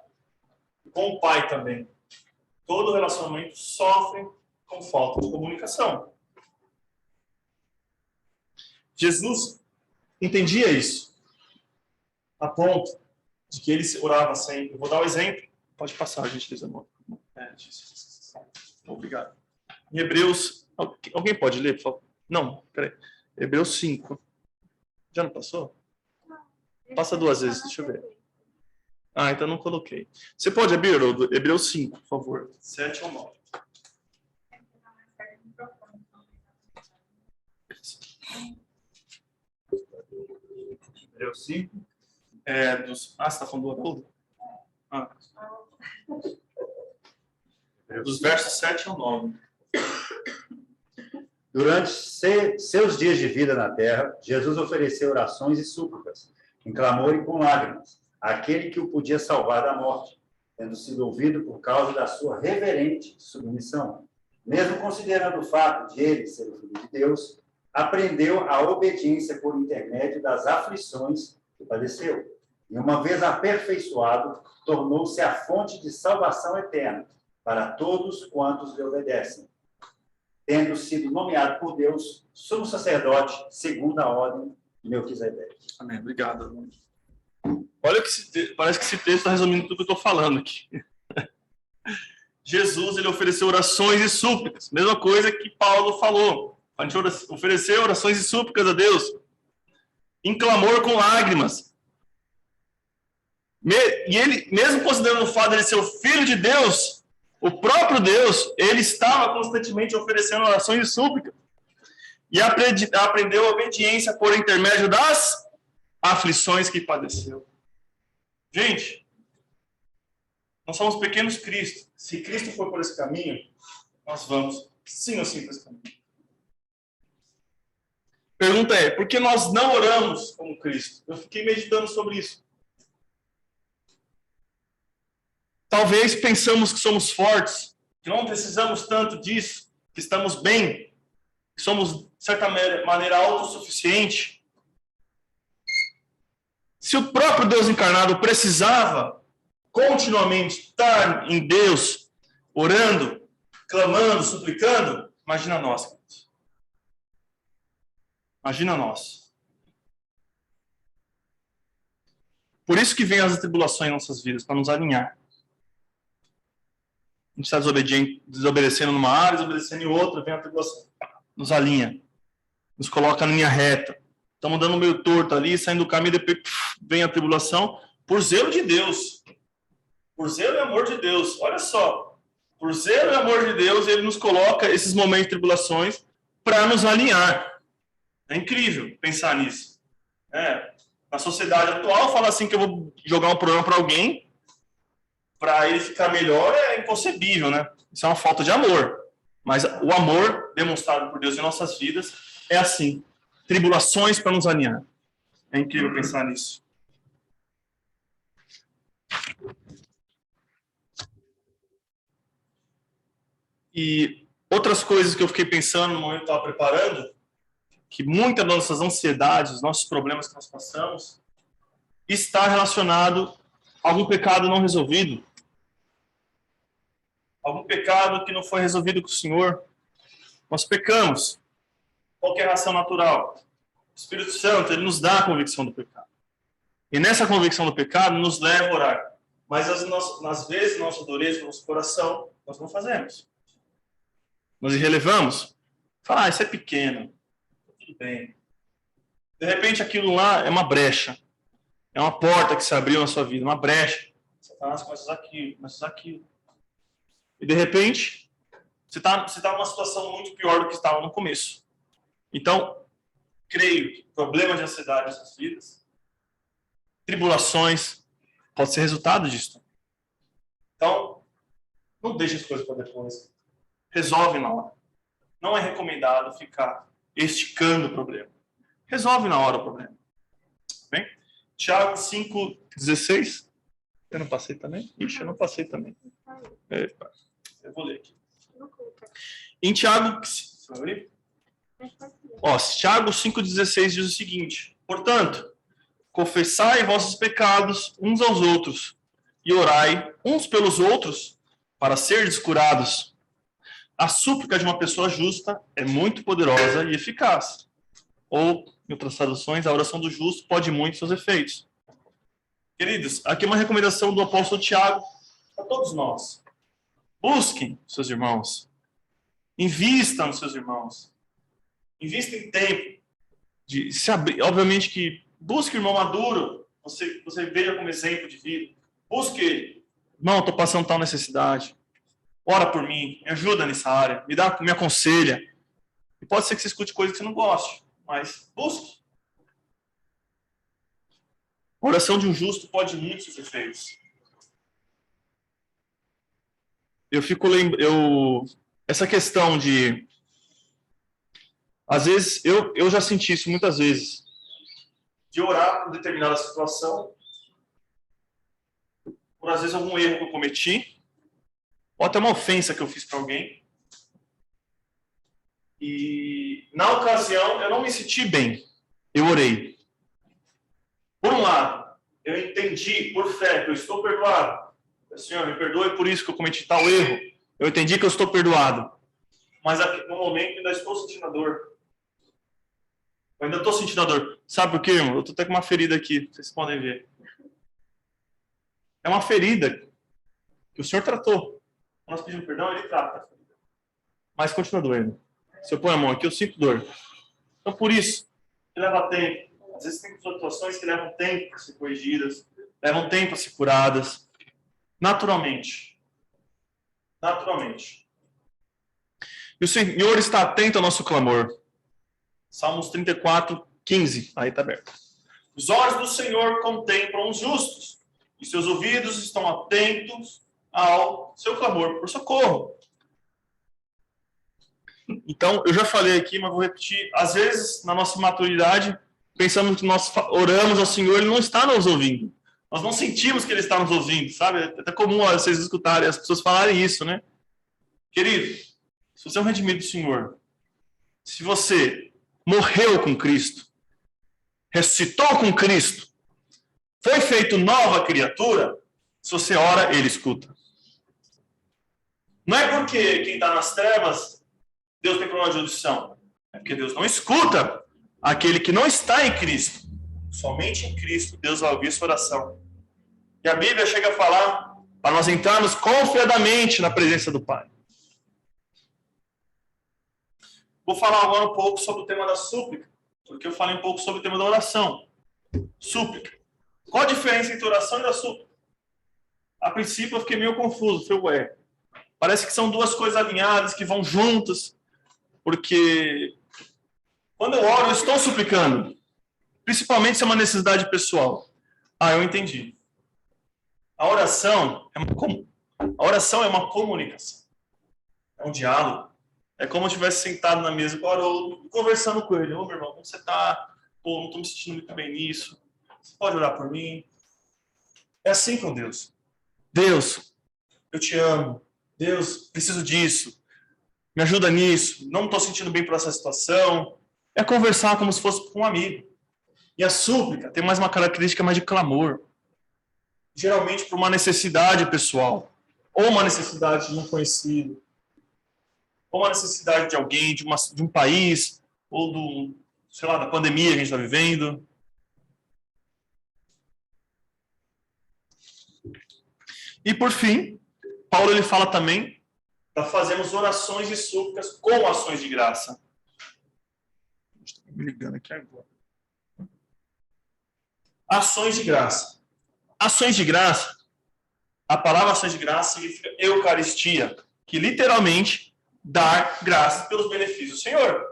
com o pai também, todo relacionamento sofre com falta de comunicação. Jesus entendia isso, a ponto de que ele orava sempre. Eu vou dar um exemplo. Pode passar, gentileza. Obrigado. Em Hebreus, alguém pode ler, por favor? Não, peraí. Hebreus 5. Já não passou? Passa 2 vezes, deixa eu ver. Ah, então não coloquei. Você pode abrir, Hebreus 5, por favor. 7 ou 9. Hebreus 5. Você está falando do Haroldo? Dos versos 7 ao 9. Durante seus dias de vida na terra, Jesus ofereceu orações e súplicas, em clamor e com lágrimas, àquele que o podia salvar da morte, tendo sido ouvido por causa da sua reverente submissão. Mesmo considerando o fato de ele ser o Filho de Deus, aprendeu a obediência por intermédio das aflições que padeceu. E uma vez aperfeiçoado, tornou-se a fonte de salvação eterna para todos quantos lhe obedecem, tendo sido nomeado por Deus sumo sacerdote segundo a ordem de Melquisedeque. Amém. Obrigado. Olha que parece que esse texto está resumindo tudo que eu estou falando aqui. Jesus, ele ofereceu orações e súplicas. Mesma coisa que Paulo falou. A gente ofereceu orações e súplicas a Deus. Em clamor com lágrimas. E ele, mesmo considerando o fato de ele ser o Filho de Deus, o próprio Deus, ele estava constantemente oferecendo orações e súplicas. E aprendeu a obediência por intermédio das aflições que padeceu. Gente, nós somos pequenos Cristo. Se Cristo for por esse caminho, nós vamos sim ou sim por esse caminho. Pergunta é, por que nós não oramos como Cristo? Eu fiquei meditando sobre isso. Talvez pensamos que somos fortes, que não precisamos tanto disso, que estamos bem, que somos, de certa maneira, autossuficientes. Se o próprio Deus encarnado precisava continuamente estar em Deus, orando, clamando, suplicando, imagina nós, queridos. Imagina nós. Por isso que vem as tribulações em nossas vidas, para nos alinhar. A gente está desobedecendo numa área, desobedecendo em outra, vem a tribulação. Nos alinha. Nos coloca na linha reta. Estamos dando meio torto ali, saindo do caminho, depois vem a tribulação, por zelo de Deus. Por zelo e amor de Deus. Olha só. Por zelo e amor de Deus, Ele nos coloca esses momentos de tribulações para nos alinhar. É incrível pensar nisso. Na sociedade atual, fala assim que eu vou jogar um problema para alguém, para ele ficar melhor, é inconcebível, né? Isso é uma falta de amor. Mas o amor demonstrado por Deus em nossas vidas é assim. Tribulações para nos alinhar. É incrível pensar nisso. E outras coisas que eu fiquei pensando no momento que eu estava preparando, que muitas das nossas ansiedades, os nossos problemas que nós passamos, está relacionado a algum pecado não resolvido. Algum pecado que não foi resolvido com o Senhor. Nós pecamos. Qual que é a reação natural? O Espírito Santo, Ele nos dá a convicção do pecado. E nessa convicção do pecado, nos leva a orar. Mas às vezes, nossa dureza, nosso coração, nós não fazemos. Nós irrelevamos. Fala, isso é pequeno. Tudo bem. De repente, aquilo lá é uma brecha. É uma porta que se abriu na sua vida, uma brecha. Satanás começa a usar aquilo. E de repente, você está numa situação muito pior do que estava no começo. Então, creio que problemas de ansiedade nessas vidas, tribulações, pode ser resultado disso. Então, não deixe as coisas para depois. Resolve na hora. Não é recomendado ficar esticando o problema. Resolve na hora o problema. Bem? Tiago 5,16. Eu não passei também? Ixi, eu não passei também. Epa. Eu vou ler aqui. Em Tiago... Tiago 5,16 diz o seguinte: portanto, confessai vossos pecados uns aos outros e orai uns pelos outros para serdes curados. A súplica de uma pessoa justa é muito poderosa e eficaz. Ou, em outras traduções, a oração do justo pode muito seus efeitos. Queridos, aqui é uma recomendação do apóstolo Tiago a todos nós. Busquem seus irmãos. Invistam nos seus irmãos. Invista em tempo de se abrir. Obviamente que busque o irmão maduro. Você veja como exemplo de vida. Busque ele. Irmão, estou passando tal necessidade. Ora por mim. Me ajuda nessa área. Me aconselha. E pode ser que você escute coisas que você não goste. Mas busque. A oração de um justo pode muito seus efeitos. Eu fico lembrando... Essa questão de... Às vezes, eu já senti isso muitas vezes. De orar por determinada situação. Por, às vezes, algum erro que eu cometi. Ou até uma ofensa que eu fiz para alguém. E, na ocasião, eu não me senti bem. Eu orei. Por um lado, eu entendi, por fé, que eu estou perdoado. Senhor, me perdoe por isso que eu cometi tal erro. Eu entendi que eu estou perdoado. Mas aqui, no momento, ainda estou sentindo a dor. Eu ainda estou sentindo a dor. Sabe por quê, irmão? Eu estou até com uma ferida aqui, vocês podem ver. É uma ferida que o Senhor tratou. Quando nós pedimos perdão, Ele trata a ferida. Mas continua doendo. Se eu pôr a mão aqui, eu sinto dor. Então, por isso, que leva tempo. Às vezes tem situações que levam tempo para ser corrigidas, levam tempo para ser curadas. Naturalmente. Naturalmente. E o Senhor está atento ao nosso clamor. Salmos 34, 15. Aí está aberto. Os olhos do Senhor contemplam os justos, e seus ouvidos estão atentos ao seu clamor por socorro. Então, eu já falei aqui, mas vou repetir. Às vezes, na nossa maturidade, pensamos que nós oramos ao Senhor, Ele não está nos ouvindo. Nós não sentimos que Ele está nos ouvindo, sabe? É até comum vocês escutarem as pessoas falarem isso, né? Querido, se você é um redimido do Senhor, se você morreu com Cristo, ressuscitou com Cristo, foi feito nova criatura, se você ora, ele escuta. Não é porque quem está nas trevas, Deus tem problema de audição. É porque Deus não escuta aquele que não está em Cristo. Somente em Cristo Deus vai ouvir sua oração. E a Bíblia chega a falar para nós entrarmos confiadamente na presença do Pai. Vou falar agora um pouco sobre o tema da súplica, porque eu falei um pouco sobre o tema da oração. Súplica. Qual a diferença entre oração e da súplica? A princípio eu fiquei meio confuso. Falei, ué, parece que são duas coisas alinhadas, que vão juntas, porque quando eu oro, eu estou suplicando. Principalmente se é uma necessidade pessoal. Ah, eu entendi. A oração é uma comunicação. É um diálogo. É como se eu estivesse sentado na mesa com o Haroldo, conversando com ele. Ô, meu irmão, como você está? Pô, não estou me sentindo muito bem nisso. Você pode orar por mim? É assim com Deus. Deus, eu te amo. Deus, preciso disso. Me ajuda nisso. Não estou sentindo bem por essa situação. É conversar como se fosse com um amigo. E a súplica tem mais uma característica mais de clamor. Geralmente por uma necessidade pessoal. Ou uma necessidade de um conhecido. Ou uma necessidade de alguém, de um país. Ou da pandemia que a gente está vivendo. E por fim, Paulo ele fala também para fazermos orações e súplicas com ações de graça. Estou me ligando aqui agora. Ações de graça. Ações de graça. A palavra ações de graça significa Eucaristia, que literalmente dar graça pelos benefícios do Senhor.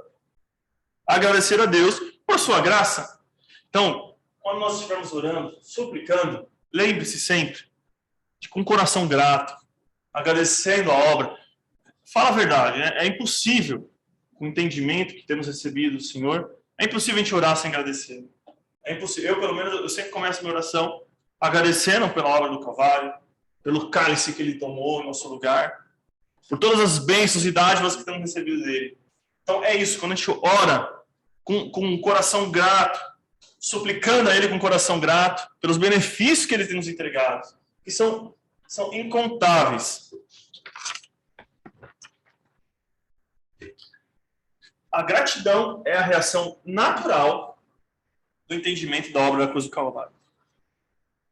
Agradecer a Deus por sua graça. Então, quando nós estivermos orando, suplicando, lembre-se sempre de com um coração grato, agradecendo a obra. Fala a verdade, né? É impossível, com o entendimento que temos recebido do Senhor, é impossível a gente orar sem agradecer. É impossível. Eu, pelo menos, eu sempre começo a minha oração agradecendo pela obra do Calvário, pelo cálice que ele tomou em nosso lugar, por todas as bênçãos e dádivas que temos recebido dele. Então é isso, quando a gente ora com um coração grato, suplicando a ele com um coração grato, pelos benefícios que ele tem nos entregado, que são incontáveis. A gratidão é a reação natural do entendimento da obra da cruz do Calvário.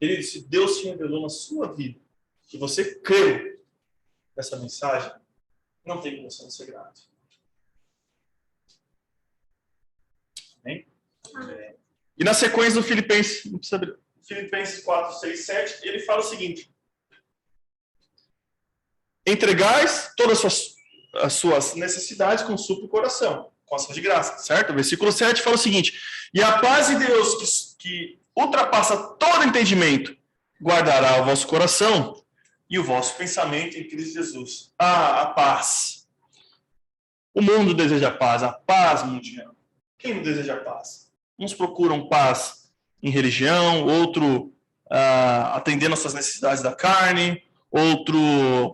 Ele disse, Deus te revelou na sua vida, que você creu nessa mensagem, não tem como você não ser grato. Amém? E na sequência do Filipenses, não precisa abrir, Filipenses 4, 6, 7, ele fala o seguinte: entregais todas as suas necessidades com súplica e coração, com ação de graça, certo? O versículo 7 fala o seguinte: e a paz de Deus, que ultrapassa todo entendimento, guardará o vosso coração e o vosso pensamento em Cristo Jesus. Ah, a paz. O mundo deseja paz, a paz mundial. Quem não deseja paz? Uns procuram paz em religião, outro atendendo às suas necessidades da carne, outro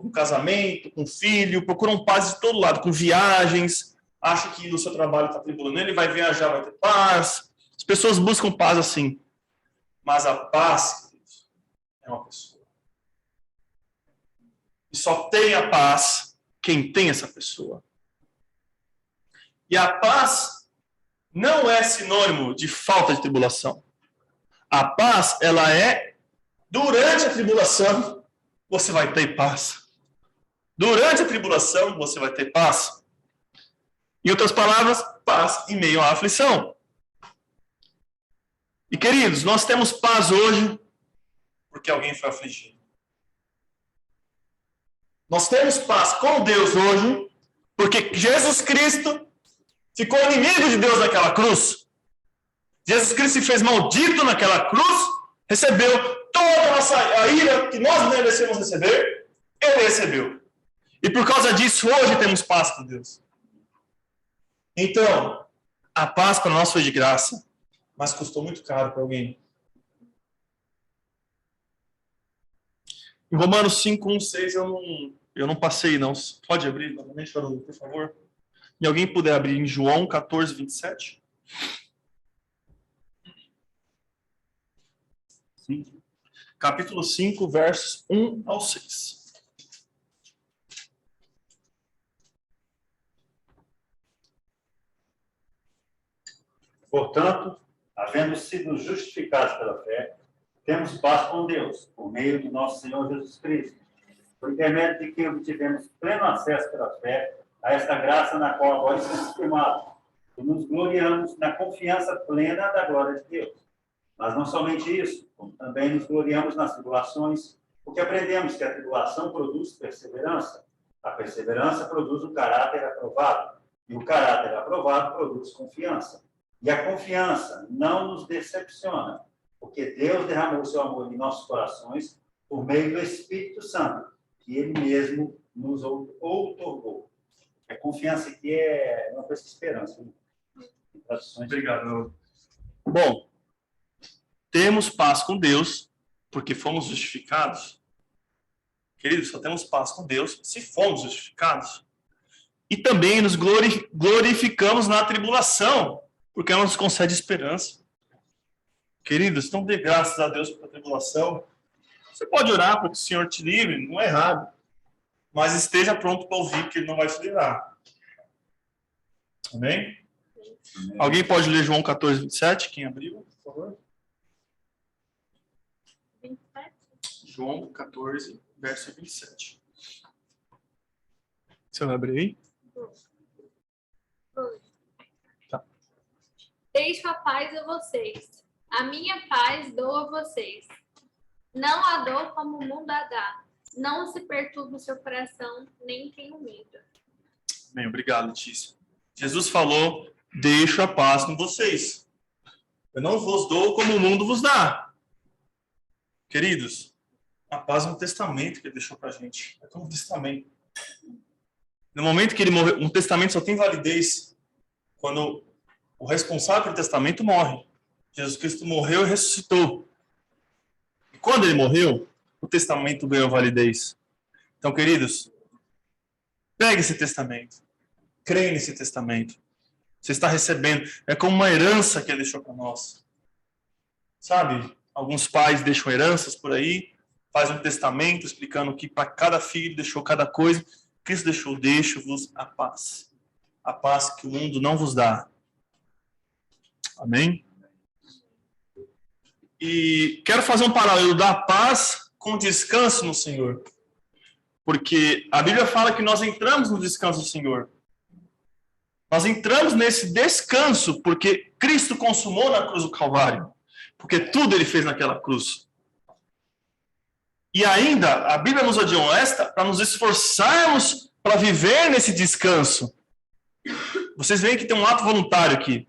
com casamento, com filho, procuram paz de todo lado, com viagens, acha que no seu trabalho está tribulando, ele vai viajar, vai ter paz. As pessoas buscam paz assim. Mas a paz, queridos, é uma pessoa. E só tem a paz quem tem essa pessoa. E a paz não é sinônimo de falta de tribulação. A paz, ela é durante a tribulação, você vai ter paz. Durante a tribulação, você vai ter paz. Em outras palavras, paz em meio à aflição. E, queridos, nós temos paz hoje porque alguém foi afligido. Nós temos paz com Deus hoje porque Jesus Cristo ficou inimigo de Deus naquela cruz. Jesus Cristo se fez maldito naquela cruz, recebeu toda a nossa ira que nós não merecemos receber, ele recebeu. E por causa disso, hoje temos paz com Deus. Então, a paz para nós foi de graça, mas custou muito caro para alguém. Em Romanos 5, 1, 6, eu não passei, não. Pode abrir novamente, por favor? E alguém puder abrir em João 14, 27? 5. Capítulo 5, versos 1 ao 6. Portanto, havendo sido justificados pela fé, temos paz com Deus, por meio do nosso Senhor Jesus Cristo, por intermédio de quem obtivemos pleno acesso pela fé a esta graça na qual agora estamos firmados, e nos gloriamos na confiança plena da glória de Deus. Mas não somente isso, como também nos gloriamos nas tribulações, porque aprendemos que a tribulação produz perseverança, a perseverança produz o caráter aprovado, e o caráter aprovado produz confiança. E a confiança não nos decepciona, porque Deus derramou seu amor em nossos corações por meio do Espírito Santo, que Ele mesmo nos outorgou. A confiança aqui é uma coisa de esperança. Né? Obrigado. Bom, temos paz com Deus, porque fomos justificados. Queridos, só temos paz com Deus se fomos justificados. E também nos glorificamos na tribulação, porque ela nos concede esperança. Queridos, então dê graças a Deus pela tribulação. Você pode orar para que o Senhor te livre, não é errado. Mas esteja pronto para ouvir que Ele não vai te livrar. Amém? Amém. Alguém pode ler João 14, 27? Quem abriu, por favor? 27. João 14, verso 27. Você vai abrir aí? Tá. Deixo a paz a vocês. A minha paz dou a vocês. Não a dou como o mundo a dá. Não se perturbe o seu coração, nem tenha medo. Bem, obrigado, Letícia. Jesus falou, deixo a paz com vocês. Eu não vos dou como o mundo vos dá. Queridos, a paz é um testamento que Ele deixou pra gente. É como um testamento. No momento que Ele morreu, um testamento só tem validez quando o responsável pelo testamento morre. Jesus Cristo morreu e ressuscitou. E quando Ele morreu, o testamento ganhou validez. Então, queridos, pegue esse testamento. Creia nesse testamento. Você está recebendo. É como uma herança que Ele deixou para nós. Sabe? Alguns pais deixam heranças por aí, fazem um testamento explicando que para cada filho deixou cada coisa. Cristo deixou, deixo-vos a paz. A paz que o mundo não vos dá. Amém? E quero fazer um paralelo da paz com descanso no Senhor. Porque a Bíblia fala que nós entramos no descanso do Senhor. Nós entramos nesse descanso porque Cristo consumou na cruz do Calvário. Porque tudo Ele fez naquela cruz. E ainda, a Bíblia nos admoesta para nos esforçarmos para viver nesse descanso. Vocês veem que tem um ato voluntário aqui.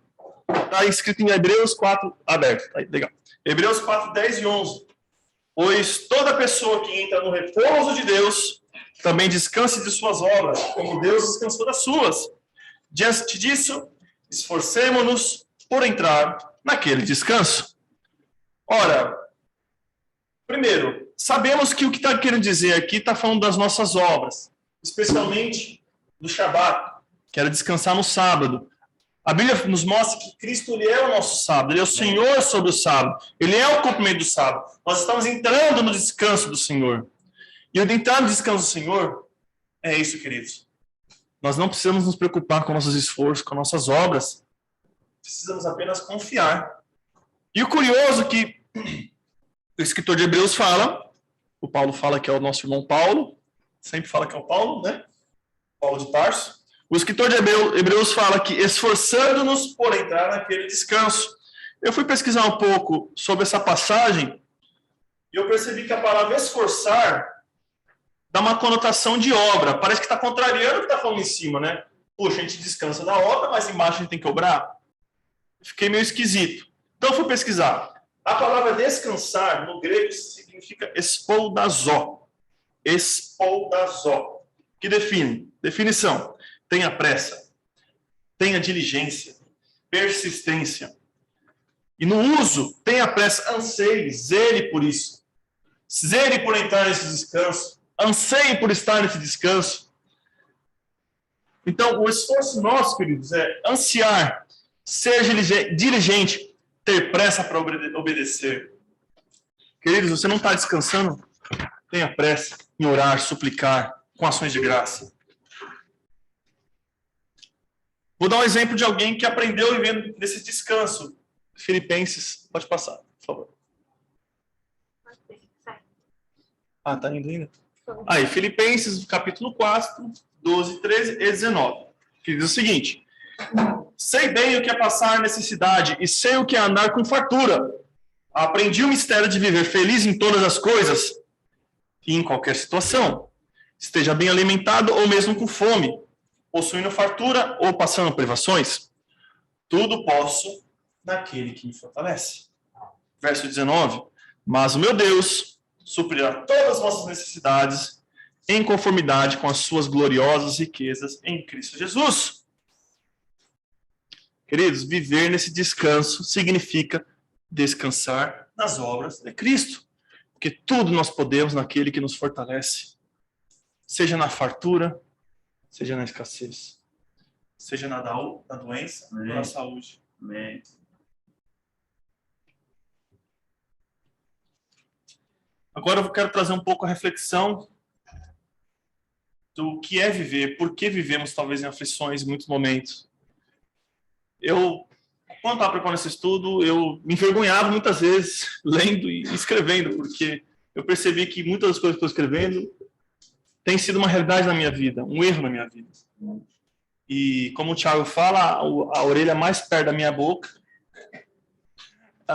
Está escrito em Hebreus 4, aberto. Tá aí, legal. Hebreus 4, 10 e 11. Pois toda pessoa que entra no repouso de Deus também descanse de suas obras, como Deus descansou das suas. Diante disso, esforcemo-nos por entrar naquele descanso. Ora, primeiro, sabemos que o que está querendo dizer aqui está falando das nossas obras, especialmente do Shabat, que era descansar no sábado. A Bíblia nos mostra que Cristo Ele é o nosso sábado, Ele é o Senhor sobre o sábado, Ele é o cumprimento do sábado. Nós estamos entrando no descanso do Senhor. E o entrar no descanso do Senhor é isso, queridos. Nós não precisamos nos preocupar com nossos esforços, com nossas obras. Precisamos apenas confiar. E o curioso é que o escritor de Hebreus fala, o Paulo fala que é o nosso irmão Paulo, sempre fala que é o Paulo, né? Paulo de Tarso. O escritor de Hebreus fala que esforçando-nos por entrar naquele descanso. Eu fui pesquisar um pouco sobre essa passagem e eu percebi que a palavra esforçar dá uma conotação de obra. Parece que está contrariando o que está falando em cima, né? Poxa, a gente descansa da obra, mas embaixo a gente tem que obrar. Fiquei meio esquisito. Então eu fui pesquisar. A palavra descansar no grego significa espoldazó. Espoldazó. Que define? Definição. Tenha pressa, tenha diligência, persistência. E no uso, tenha pressa, anseie, zele por isso. Zele por entrar nesse descanso. Anseie por estar nesse descanso. Então, o esforço nosso, queridos, é ansiar, ser diligente, ter pressa para obedecer. Queridos, você não está descansando? Tenha pressa em orar, suplicar, com ações de graça. Vou dar um exemplo de alguém que aprendeu vivendo nesse descanso. Filipenses, pode passar, por favor. Ah, tá indo ainda? Aí, Filipenses, capítulo 4, 12, 13 e 19. Que diz o seguinte: sei bem o que é passar necessidade e sei o que é andar com fartura. Aprendi o mistério de viver feliz em todas as coisas e em qualquer situação. Esteja bem alimentado ou mesmo com fome, possuindo fartura ou passando privações. Tudo posso naquele que me fortalece. Verso 19. Mas o meu Deus suprirá todas as vossas necessidades em conformidade com as suas gloriosas riquezas em Cristo Jesus. Queridos, viver nesse descanso significa descansar nas obras de Cristo. Porque tudo nós podemos naquele que nos fortalece. Seja na fartura, seja na escassez. Seja na doença ou na saúde. Amém. Agora eu quero trazer um pouco a reflexão do que é viver, por que vivemos talvez em aflições em muitos momentos. Quando estava preparando esse estudo, eu me envergonhava muitas vezes lendo e escrevendo, porque eu percebi que muitas das coisas que eu estou escrevendo têm sido uma realidade na minha vida, um erro na minha vida. E como o Thiago fala, a orelha mais perto da minha boca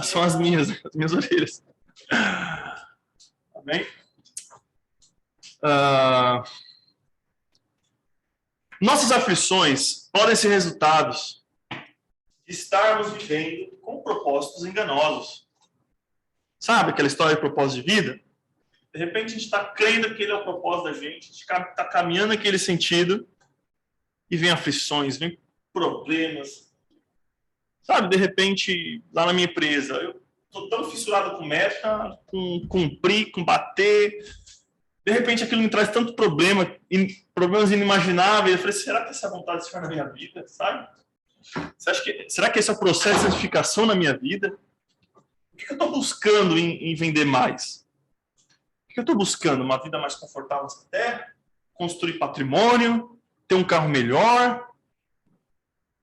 são as minhas orelhas. Amém? Nossas aflições podem ser resultados de estarmos vivendo com propósitos enganosos. Sabe aquela história de propósito de vida? De repente a gente está crendo que ele é o propósito da gente, a gente está caminhando naquele sentido e vem aflições, vem problemas. Sabe, de repente, lá na minha empresa, eu estou tão fissurado com meta, com cumprir, com bater. De repente aquilo me traz tanto problema, problemas inimagináveis. Eu falei, será que essa é a vontade de Senhor na minha vida? Sabe? Será que esse é o processo de santificação na minha vida? O que eu estou buscando em vender mais? O que eu estou buscando? Uma vida mais confortável nessa terra? Construir patrimônio? Ter um carro melhor?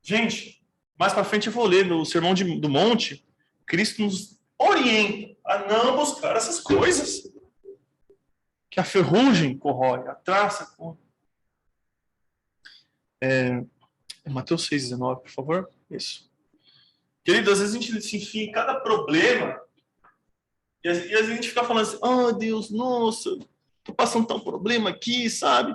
Gente, mais para frente eu vou ler no Sermão do Monte, Cristo nos orienta a não buscar essas coisas. Que a ferrugem corrói, a traça corrói. Mateus 6,19, por favor. Isso. Querido, às vezes a gente se enfia em cada problema e às vezes a gente fica falando assim, oh Deus, nossa, tô passando tão problema aqui, sabe?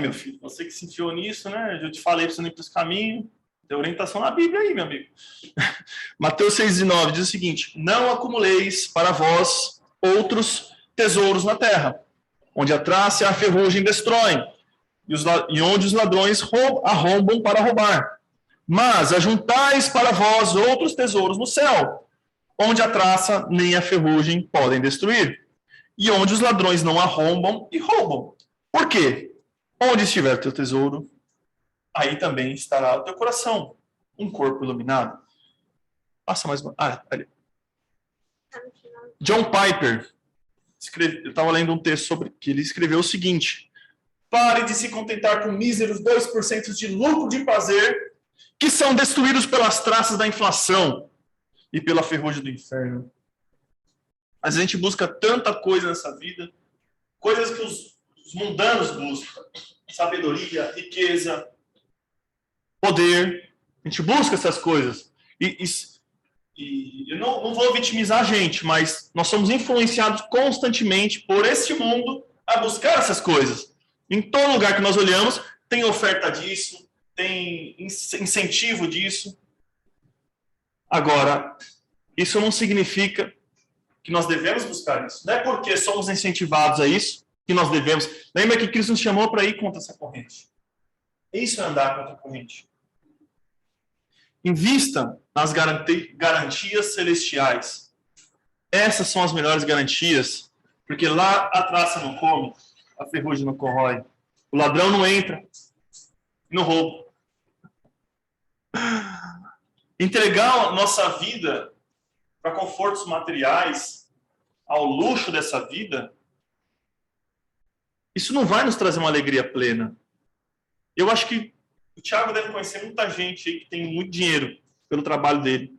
Meu filho, você que se enfiou nisso, né? Eu te falei para você não ir para esse caminho. Tem orientação na Bíblia aí, meu amigo. Mateus 6,19 diz o seguinte: não acumuleis para vós outros tesouros na terra, onde a traça e a ferrugem destroem, e onde os ladrões arrombam para roubar. Mas ajuntais para vós outros tesouros no céu, onde a traça nem a ferrugem podem destruir, e onde os ladrões não arrombam e roubam. Por quê? Onde estiver o teu tesouro, aí também estará o teu coração, um corpo iluminado. Passa mais uma. Ali. John Piper, eu estava lendo um texto sobre que ele escreveu o seguinte: pare de se contentar com míseros 2% de lucro de prazer que são destruídos pelas traças da inflação e pela ferrugem do inferno. Mas a gente busca tanta coisa nessa vida, coisas que os mundanos buscam: sabedoria, riqueza, poder. A gente busca essas coisas. E eu não vou vitimizar a gente, mas nós somos influenciados constantemente por este mundo a buscar essas coisas. Em todo lugar que nós olhamos, tem oferta disso, tem incentivo disso. Agora, isso não significa que nós devemos buscar isso. Não é porque somos incentivados a isso que nós devemos. Lembra que Cristo nos chamou para ir contra essa corrente. Isso é andar contra a corrente. Invista nas garantias celestiais. Essas são as melhores garantias, porque lá a traça não come, a ferrugem não corrói, o ladrão não entra, não rouba. Entregar a nossa vida para confortos materiais ao luxo dessa vida, isso não vai nos trazer uma alegria plena. Eu acho que o Thiago deve conhecer muita gente aí que tem muito dinheiro pelo trabalho dele.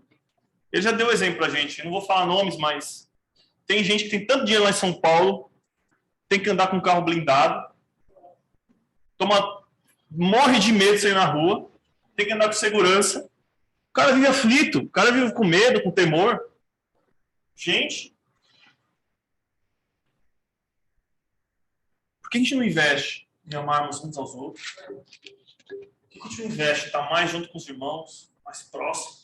Ele já deu exemplo pra gente, eu não vou falar nomes, mas tem gente que tem tanto dinheiro lá em São Paulo, tem que andar com um carro blindado, morre de medo de sair na rua, tem que andar com segurança. O cara vive aflito, o cara vive com medo, com temor. Gente, por que a gente não investe em amarmos uns aos outros? Por que a gente não investe em estar mais junto com os irmãos, mais próximo?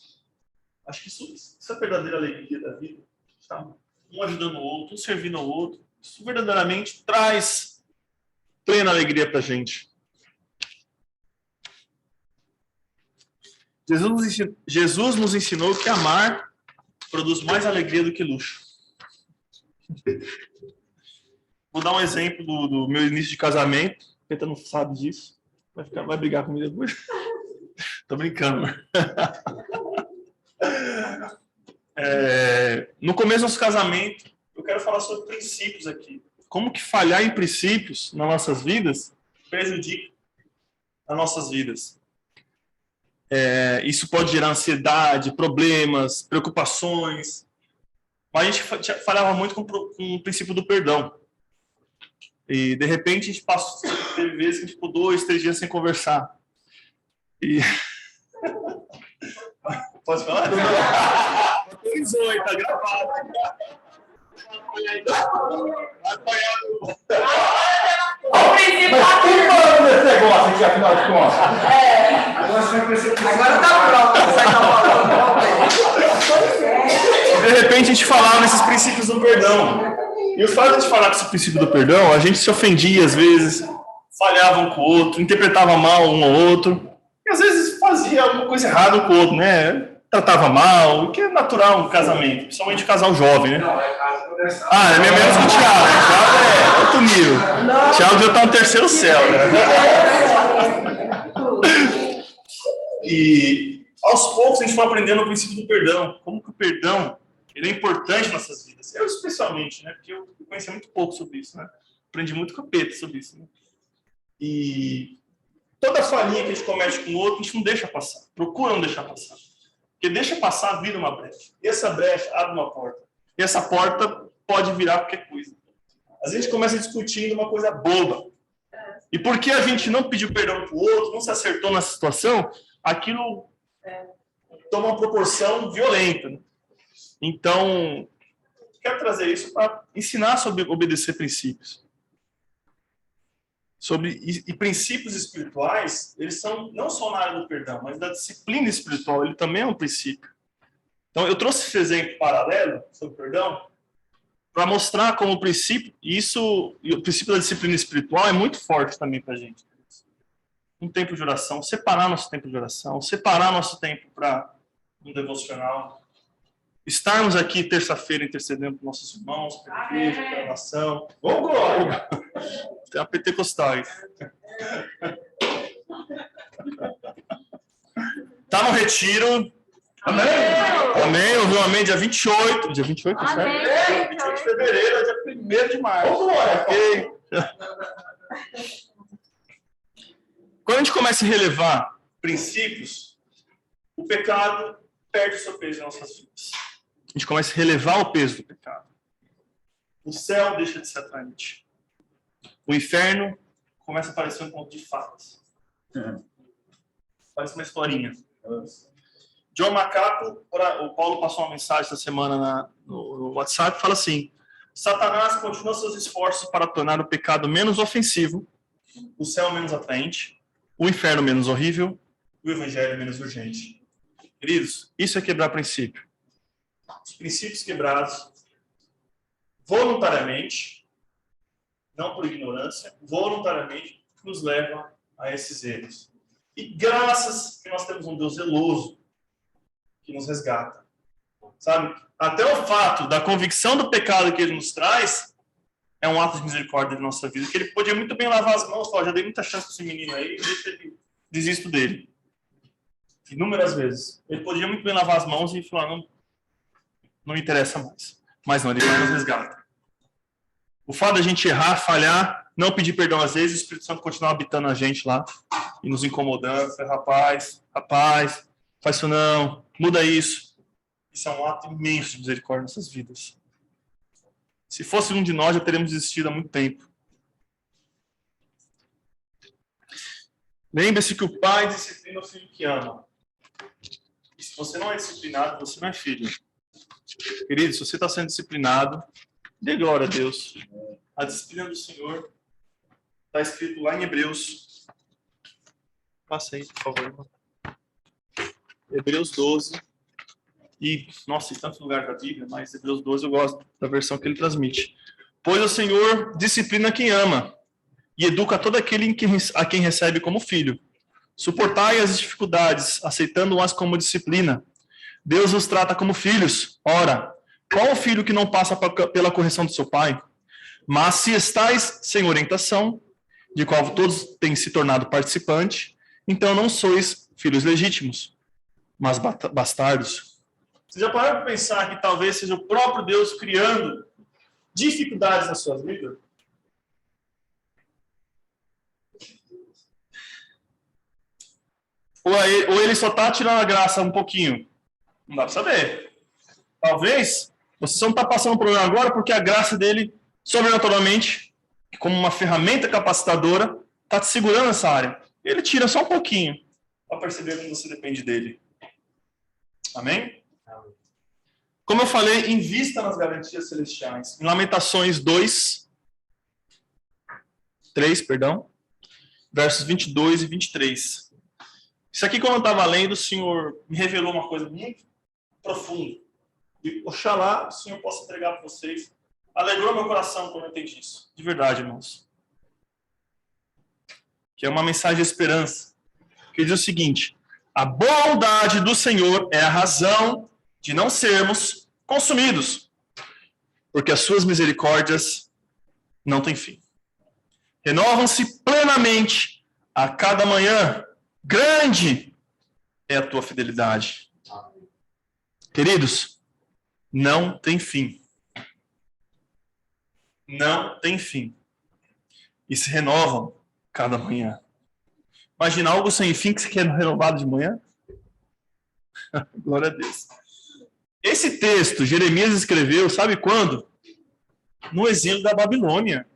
Acho que isso é a verdadeira alegria da vida. Tá? Um ajudando o outro, um servindo ao outro. Isso verdadeiramente traz plena alegria para a gente. Jesus nos ensinou que amar produz mais alegria do que luxo. Vou dar um exemplo do meu início de casamento. O Peta não sabe disso. Vai brigar comigo depois. Tô brincando. No começo do nosso casamento, eu quero falar sobre princípios aqui. Como que falhar em princípios nas nossas vidas prejudica as nossas vidas. Isso pode gerar ansiedade, problemas, preocupações. Mas a gente falhava muito com o princípio do perdão. E, de repente, a gente teve vezes que a gente ficou 2, 3 dias sem conversar. E... Pode falar? Autorizou, tá gravado. Mas quem falou desse negócio aqui, afinal de contas? Agora tá pronto. De repente a gente falava nesses princípios do perdão. E o fato de falar com esse princípio do perdão, a gente se ofendia às vezes, falhava um com o outro, interpretava mal um ao outro. E às vezes fazia alguma coisa errada com o outro, né? Tratava mal, o que é natural no casamento, principalmente o casal jovem, né? É menos que o Thiago. O Thiago é outro nível. O Thiago já tá no terceiro céu, né? E aos poucos a gente foi aprendendo o princípio do perdão. Como que o perdão ele é importante em nossas vidas. Eu especialmente, né? Porque eu conhecia muito pouco sobre isso, né? Aprendi muito com a Peta sobre isso, né? E toda falhinha que a gente comete com o outro, a gente não deixa passar. Procura não deixar passar. Porque deixa passar, vira uma brecha. E essa brecha abre uma porta. E essa porta pode virar qualquer coisa. Às vezes a gente começa discutindo uma coisa boba. E porque a gente não pediu perdão para o outro, não se acertou nessa situação, aquilo toma uma proporção violenta. Né? Então, quero trazer isso para ensinar sobre obedecer princípios. E princípios espirituais, eles são não só na área do perdão, mas da disciplina espiritual, ele também é um princípio. Então, eu trouxe esse exemplo paralelo sobre perdão para mostrar como o princípio, e o princípio da disciplina espiritual é muito forte também para a gente. Um tempo de oração, separar nosso tempo de oração, separar nosso tempo para um devocional, estarmos aqui terça-feira intercedendo por nossos irmãos, pela igreja, pela nação. Ô, glória! Tem a pentecostal aí. Tá no retiro. Amém? Amém. Ouviu amém? Dia 28. Dia 28, tá certo? 28 de fevereiro, dia 1º de março. Ô, glória! Ok. Quando a gente começa a relevar princípios, o pecado perde o seu peso em nossas vidas. A gente começa a relevar o peso do pecado. O céu deixa de ser atraente. O inferno começa a parecer um conto de fadas. Parece uma historinha. John MacArthur, o Paulo passou uma mensagem essa semana no WhatsApp, fala assim: Satanás continua seus esforços para tornar o pecado menos ofensivo, o céu menos atraente, o inferno menos horrível, o evangelho menos urgente. Queridos, isso é quebrar princípio. Os princípios quebrados voluntariamente, não por ignorância, voluntariamente nos levam a esses erros. E graças que nós temos um Deus zeloso que nos resgata. Sabe? Até o fato da convicção do pecado que ele nos traz é um ato de misericórdia na nossa vida, que ele podia muito bem lavar as mãos, já dei muita chance para esse menino aí, deixa ele, desisto dele. Inúmeras vezes. Ele podia muito bem lavar as mãos e falar, não me interessa mais. Mas não, ele vai nos resgata. O fato da gente errar, falhar, não pedir perdão às vezes, o Espírito Santo continuar habitando a gente lá e nos incomodando. Rapaz, faz isso não, muda isso. Isso é um ato imenso de misericórdia em nossas vidas. Se fosse um de nós, já teríamos desistido há muito tempo. Lembre-se que o pai disciplina o filho que ama. E se você não é disciplinado, você não é filho. Querido, se você está sendo disciplinado, dê glória a Deus. A disciplina do Senhor está escrito lá em Hebreus. Passa aí, por favor. Hebreus 12. E, nossa, em tanto lugar da Bíblia, mas Hebreus 12 eu gosto da versão que ele transmite. Pois o Senhor disciplina quem ama e educa todo aquele a quem recebe como filho. Suportai as dificuldades, aceitando-as como disciplina. Deus os trata como filhos. Ora, qual o filho que não passa pela correção do seu pai? Mas se estáis sem orientação, de qual todos têm se tornado participante, então não sois filhos legítimos, mas bastardos. Você já parou para pensar que talvez seja o próprio Deus criando dificuldades na sua vida? Ou ele só está tirando a graça um pouquinho? Não dá para saber. Talvez você só não está passando por problema agora porque a graça dele, sobrenaturalmente, como uma ferramenta capacitadora, está te segurando nessa área. Ele tira só um pouquinho para perceber como você depende dele. Amém? Como eu falei, invista nas garantias celestiais. Em Lamentações 3, versos 22 e 23. Isso aqui, quando eu estava lendo, o Senhor me revelou uma coisa muito profunda. E, oxalá, o Senhor possa entregar para vocês. Alegrou meu coração quando eu entendi isso. De verdade, irmãos. Que é uma mensagem de esperança. Que diz o seguinte: a bondade do Senhor é a razão de não sermos consumidos, porque as suas misericórdias não têm fim. Renovam-se plenamente a cada manhã. Grande é a tua fidelidade. Queridos, não tem fim. Não tem fim. E se renovam cada manhã. Imagina algo sem fim que se quer renovado de manhã? Glória a Deus. Esse texto, Jeremias escreveu, sabe quando? No exílio da Babilônia.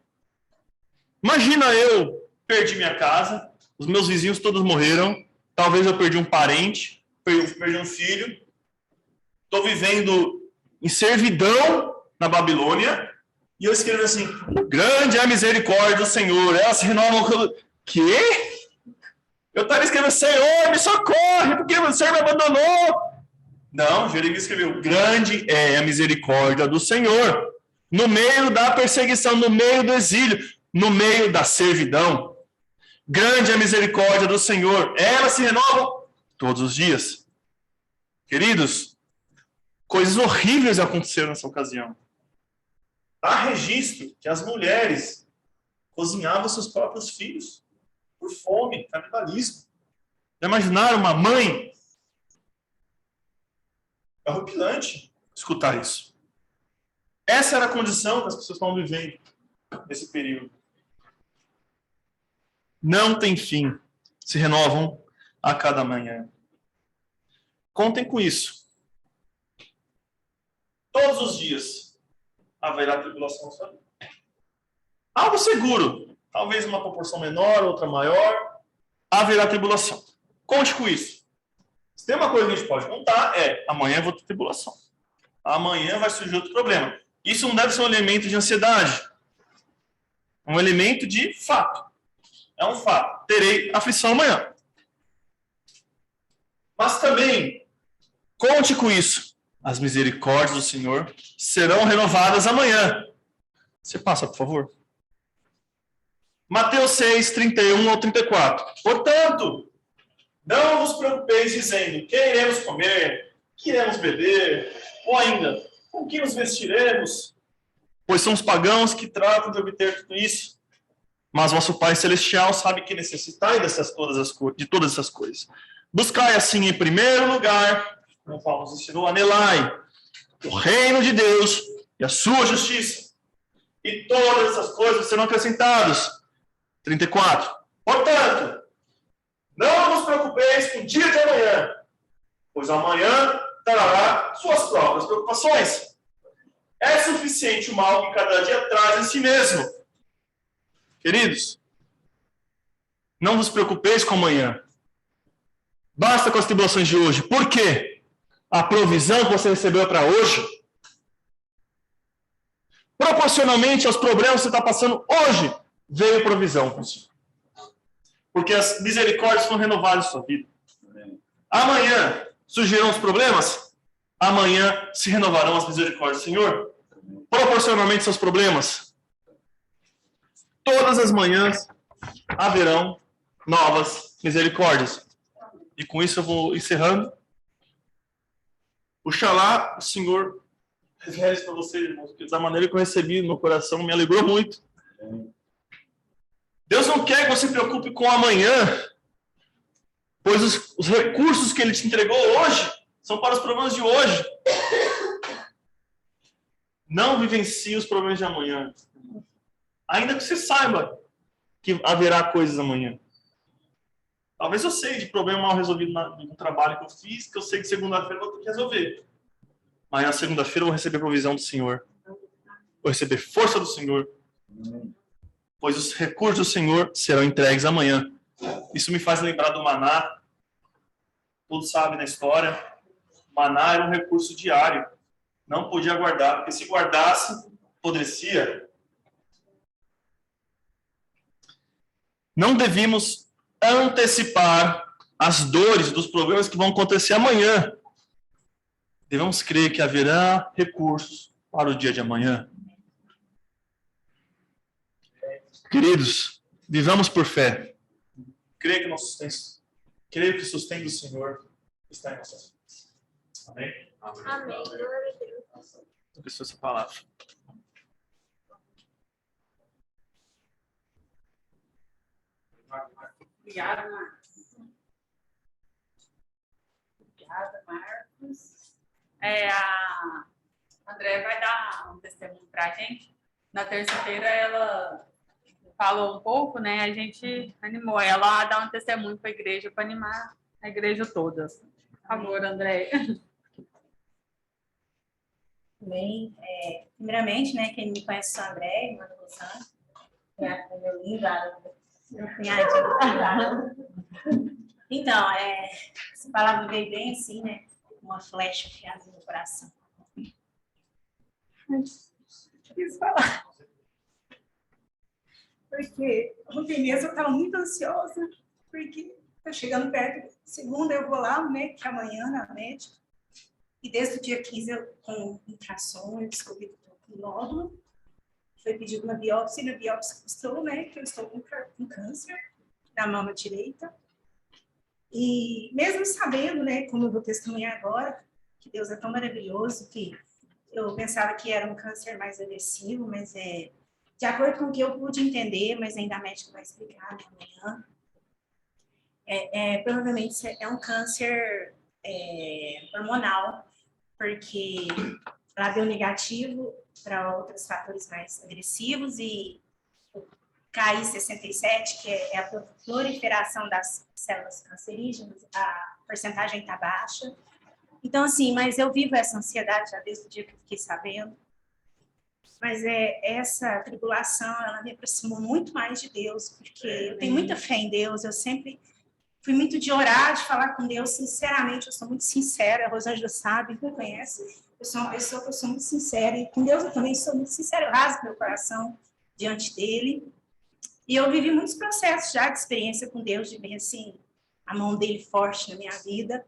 Imagina eu perdi minha casa, os meus vizinhos todos morreram, talvez eu perdi um parente, perdi um filho, estou vivendo em servidão na Babilônia, e eu escrevo assim: grande é a misericórdia do Senhor, ela se renova. Quê? Eu estava escrevendo: Senhor, me socorre, porque o Senhor me abandonou. Não, Jeremias escreveu: grande é a misericórdia do Senhor. No meio da perseguição, no meio do exílio, no meio da servidão. Grande é a misericórdia do Senhor. Ela se renova todos os dias. Queridos, coisas horríveis aconteceram nessa ocasião. Há registro que as mulheres cozinhavam seus próprios filhos por fome, canibalismo. Já imaginaram uma mãe? É horripilante escutar isso. Essa era a condição que as pessoas estavam vivendo nesse período. Não tem fim. Se renovam a cada manhã. Contem com isso. Todos os dias haverá tribulação na sua vida. Algo seguro. Talvez uma proporção menor, outra maior. Haverá tribulação. Conte com isso. Se tem uma coisa que a gente pode contar, amanhã eu vou ter tribulação. Amanhã vai surgir outro problema. Isso não deve ser um elemento de ansiedade. É um elemento de fato. É um fato. Terei aflição amanhã. Mas também, conte com isso. As misericórdias do Senhor serão renovadas amanhã. Você passa, por favor. Mateus 6, 31 ao 34. Portanto, não vos preocupeis dizendo: que iremos comer, que iremos beber, ou ainda, com que nos vestiremos? Pois são os pagãos que tratam de obter tudo isso. Mas vosso Pai Celestial sabe que necessitai de todas essas coisas. Buscai assim em primeiro lugar, como Paulo nos ensinou, anelai o reino de Deus e a sua justiça, e todas essas coisas serão acrescentadas. 34. Portanto, não vos preocupeis com o dia de amanhã, pois amanhã trará suas próprias preocupações. É suficiente o mal que cada dia traz em si mesmo. Queridos, não vos preocupeis com amanhã. Basta com as tribulações de hoje. Por quê? A provisão que você recebeu para hoje, proporcionalmente aos problemas que você está passando hoje, veio provisão. Porque as misericórdias foram renovadas em sua vida. Amanhã surgirão os problemas, amanhã se renovarão as misericórdias do Senhor. Proporcionalmente aos seus problemas, todas as manhãs haverão novas misericórdias. E com isso eu vou encerrando. Oxalá o Senhor revele para vocês, irmãos, porque da maneira que eu recebi no meu coração me alegrou muito. Deus não quer que você se preocupe com amanhã, pois os recursos que Ele te entregou hoje são para os problemas de hoje. Não vivencie os problemas de amanhã. Ainda que você saiba que haverá coisas amanhã. Talvez eu sei de problema mal resolvido no trabalho que eu fiz, que eu sei que segunda-feira eu vou ter que resolver. Mas na segunda-feira eu vou receber provisão do Senhor. Vou receber força do Senhor. Pois os recursos do Senhor serão entregues amanhã. Isso me faz lembrar do maná. Todos sabem da história. O maná era um recurso diário. Não podia guardar, porque se guardasse, apodrecia. Não devíamos antecipar as dores dos problemas que vão acontecer amanhã. Devemos crer que haverá recursos para o dia de amanhã. Queridos, vivamos por fé. Creio que o sustento do Senhor está em nossas vidas. Amém? Amém. Glória a Deus. Abençoe essa palavra. Obrigada, Marcos. Obrigada, Marcos. A André vai dar um testemunho para a gente. Na terça-feira ela falou um pouco, né? A gente animou ela a dar um testemunho para a igreja, para animar a igreja toda. Por favor, André. Bem, primeiramente, né, quem me conhece sou a André, irmã do Rosana, meu lindo, meu cunhadinho. Então, essa palavra veio bem assim, né, uma flecha afiada no coração. Quis falar. Porque ontem mesmo eu estava muito ansiosa, porque está chegando perto, segunda eu vou lá, né, que amanhã na médica. E desde o dia 15, eu, com ultrassom, eu descobri que estou com nódulo. Foi pedido uma biópsia, e na biópsia mostrou, né, que eu estou com câncer na mama direita. E mesmo sabendo, né, como eu vou testemunhar agora, que Deus é tão maravilhoso, que eu pensava que era um câncer mais agressivo, mas de acordo com o que eu pude entender, mas ainda a médica vai explicar amanhã, provavelmente é um câncer hormonal, porque ela deu negativo para outros fatores mais agressivos e o KI67, que é a proliferação das células cancerígenas, a porcentagem está baixa. Então, assim, mas eu vivo essa ansiedade já desde o dia que eu fiquei sabendo. Mas essa tribulação, ela me aproximou muito mais de Deus, porque eu tenho muita fé em Deus, eu sempre fui muito de orar, de falar com Deus, sinceramente, eu sou muito sincera, a Rosângela sabe, me conhece, eu sou uma pessoa que eu sou muito sincera, e com Deus eu também sou muito sincera, eu rasgo meu coração diante dele, e eu vivi muitos processos já de experiência com Deus, de ver, assim, a mão dele forte na minha vida,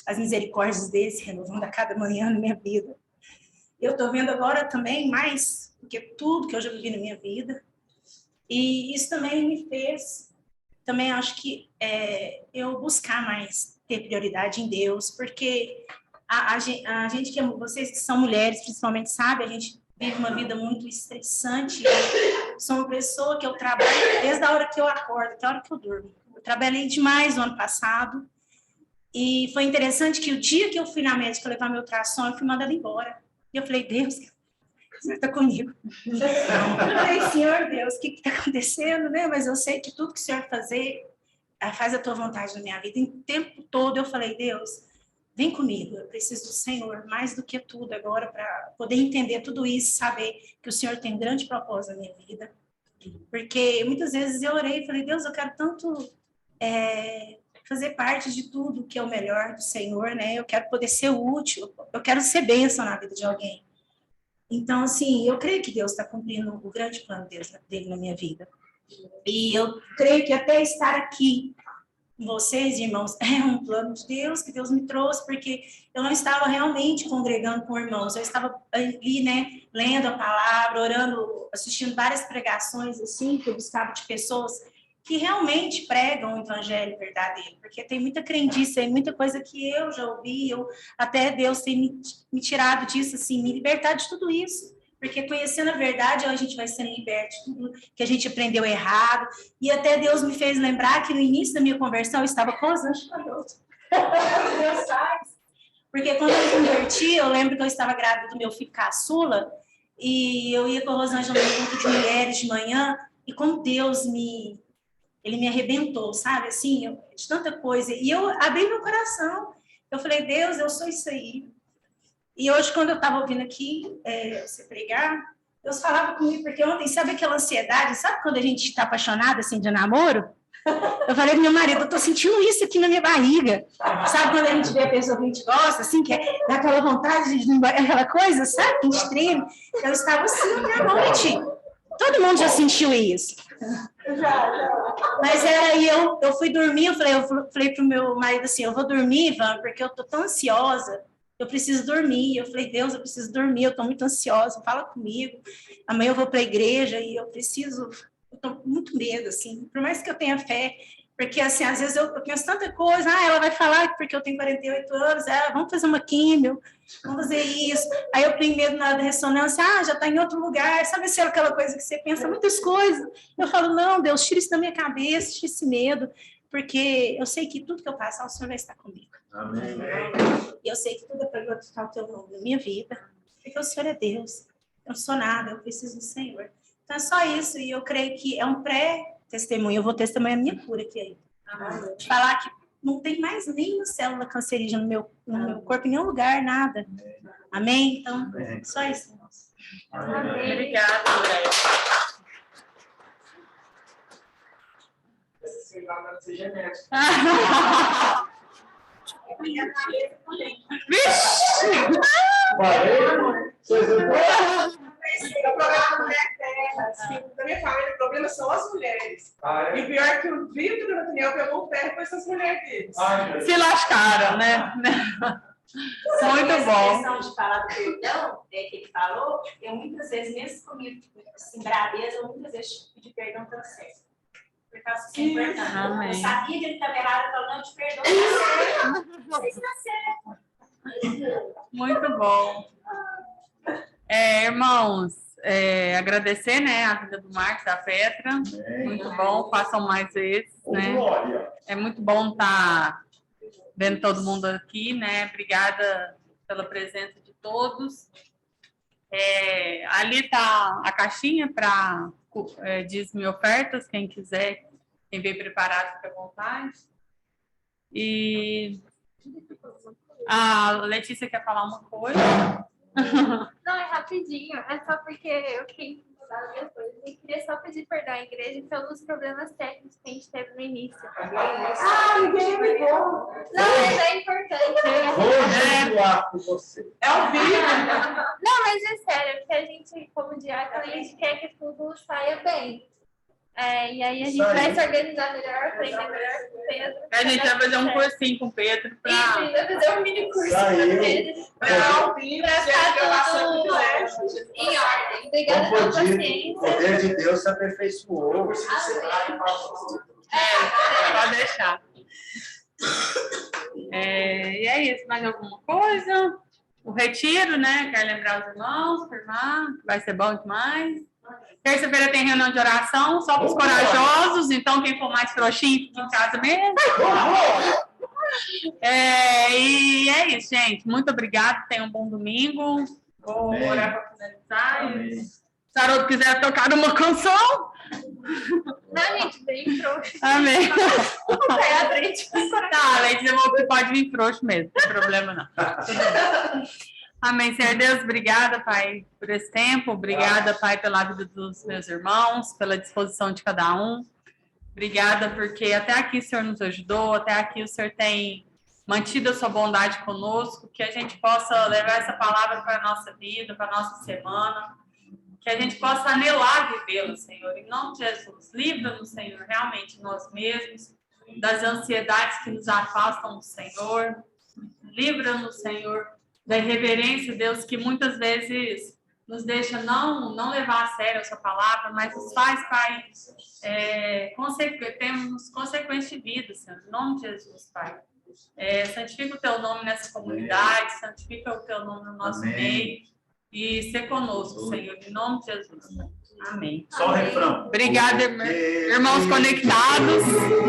as misericórdias dele se renovando a cada manhã na minha vida. Eu estou vendo agora também mais do que tudo que eu já vivi na minha vida, e isso também me fez... Também acho que eu buscar mais ter prioridade em Deus, porque a gente que vocês que são mulheres, principalmente, sabe, a gente vive uma vida muito estressante. Eu sou uma pessoa que eu trabalho desde a hora que eu acordo até a hora que eu durmo. Eu trabalhei demais no ano passado e foi interessante que o dia que eu fui na médica levar meu ultrassom, eu fui mandada embora. E eu falei, Deus, O Senhor está comigo. Eu falei, Senhor Deus, o que está acontecendo, né? Mas eu sei que tudo que o Senhor fazer, faz a tua vontade na minha vida. E o tempo todo eu falei, Deus, vem comigo, eu preciso do Senhor mais do que tudo agora para poder entender tudo isso, saber que o Senhor tem um grande propósito na minha vida. Porque muitas vezes eu orei e falei, Deus, eu quero tanto fazer parte de tudo que é o melhor do Senhor, né? Eu quero poder ser útil, eu quero ser bênção na vida de alguém. Então, assim, eu creio que Deus está cumprindo o grande plano dele na minha vida. E eu creio que até estar aqui com vocês, irmãos, é um plano de Deus que Deus me trouxe, porque eu não estava realmente congregando com irmãos, eu estava ali, né, lendo a palavra, orando, assistindo várias pregações, assim, que eu buscava de pessoas que realmente pregam o evangelho verdadeiro, porque tem muita crendice, tem muita coisa que eu já ouvi, até Deus tem me tirado disso, assim, me libertar de tudo isso. Porque conhecendo a verdade, a gente vai sendo liberto de tudo que a gente aprendeu errado. E até Deus me fez lembrar que no início da minha conversão eu estava com Rosângela. Deus faz. Porque quando eu me converti, eu lembro que eu estava grávida do meu filho caçula, e eu ia com a Rosângela no grupo de mulheres de manhã, e como Deus ele me arrebentou, sabe? Assim, de tanta coisa. E eu abri meu coração. Eu falei, Deus, eu sou isso aí. E hoje, quando eu estava ouvindo aqui você pregar, Deus falava comigo, porque ontem, sabe aquela ansiedade? Sabe quando a gente está apaixonada, assim, de namoro? Eu falei pro meu marido, eu estou sentindo isso aqui na minha barriga. Sabe quando a gente vê a pessoa que a gente gosta, assim, que dá aquela vontade de aquela coisa, sabe? Que a gente treme. Eu estava assim ontem à noite. Todo mundo já sentiu isso. Mas era aí, eu fui dormir, eu falei pro meu marido assim, eu vou dormir, Ivan, porque eu tô tão ansiosa, eu preciso dormir. Eu falei, Deus, eu preciso dormir, eu tô muito ansiosa, fala comigo. Amanhã eu vou para a igreja e eu tô com muito medo, assim, por mais que eu tenha fé, porque assim, às vezes eu penso tanta coisa, ela vai falar porque eu tenho 48 anos, vamos fazer uma químio, vamos fazer isso, aí eu tenho medo na ressonância, já está em outro lugar, sabe assim, aquela coisa que você pensa muitas coisas, eu falo, não, Deus, tira isso da minha cabeça, tira esse medo, porque eu sei que tudo que eu passar, o Senhor vai estar comigo. Amém. E eu sei que tudo é para glorificar o teu nome na minha vida, porque o Senhor é Deus, eu não sou nada, eu preciso do Senhor. Então é só isso, e eu creio que é um pré-testemunho, eu vou testemunhar a minha cura aqui aí. De falar que não tem mais nenhuma célula cancerígena no meu corpo, em nenhum lugar, nada. Amém? Então, só isso, irmãos. Amém. Obrigada, André. Essa ser genética. Vixe! Vocês não O problema da mulher terra, da minha família, o problema são as mulheres. E pior que o Vitor e o Nathaniel pegou o ferro com essas mulheres deles. Se lascaram, né? Muito bom. Essa questão de falar do perdão, que ele falou, eu muitas vezes, mesmo comigo, assim, braveza, eu muitas vezes pedi perdão tão certo. Por causa que é importante. Amém. Eu sabia que ele estava errado, eu falei, não, eu te perdoo, tá certo. Não está certo. Muito bom. Irmãos, agradecer, né, a vida do Marcos, da Petra. Muito bom, façam mais vezes, né? É muito bom estar vendo todo mundo aqui, né? Obrigada pela presença de todos. Ali está a caixinha para dízimo e ofertas, quem quiser, quem veio preparado, fica à vontade. E a Letícia quer falar uma coisa? Não, é rapidinho. É só porque eu tenho que mudar minhas coisas. Eu queria só pedir perdão à igreja pelos problemas técnicos que a gente teve no início. Ninguém me deu. Não, mas é importante. Vou continuar com você. É o vídeo. Não, mas é sério, porque a gente, como diácono, a gente quer que tudo saia bem. E aí a gente vai se organizar melhor, aprender melhor com o Pedro. A gente vai fazer um cursinho com o Pedro. Isso, a gente vai fazer um mini curso com Saiu. o Pedro. Não, vídeo, gravação de leve. Em ordem. Obrigada pela O paciência. poder de Deus se aperfeiçoou. Pode deixar. E é isso, mais alguma coisa? O retiro, né? Quero lembrar os irmãos, firmar, vai ser bom demais. Terça-feira tem reunião de oração, só para os corajosos, então quem for mais frouxinho, fica em casa mesmo. E é isso, gente. Muito obrigada, tenham um bom domingo. Vou Amém. orar para finalizar. Amém. Se o Haroldo quiser tocar uma canção. Não, gente, bem frouxo. Amém. É a Leite. Tá, Leite pode vir frouxo mesmo, não tem problema não. Amém, Senhor Deus, obrigada, Pai, por esse tempo. Obrigada, Pai, pela vida dos meus irmãos, pela disposição de cada um. Obrigada porque até aqui o Senhor nos ajudou, até aqui o Senhor tem mantido a sua bondade conosco, que a gente possa levar essa palavra para a nossa vida, para a nossa semana, que a gente possa anelar vivê-la, Senhor. Em nome de Jesus, livra-nos, Senhor, realmente nós mesmos, das ansiedades que nos afastam do Senhor. Livra-nos, Senhor, da irreverência, Deus, que muitas vezes nos deixa não levar a sério essa palavra, mas nos faz, Pai, temos consequências de vida, Senhor. Em nome de Jesus, Pai. Santifica o Teu nome nessa comunidade, santifica o Teu nome no nosso Amém. meio e ser conosco, Senhor. Em nome de Jesus. Amém. Só o refrão. Obrigada, irmãos conectados.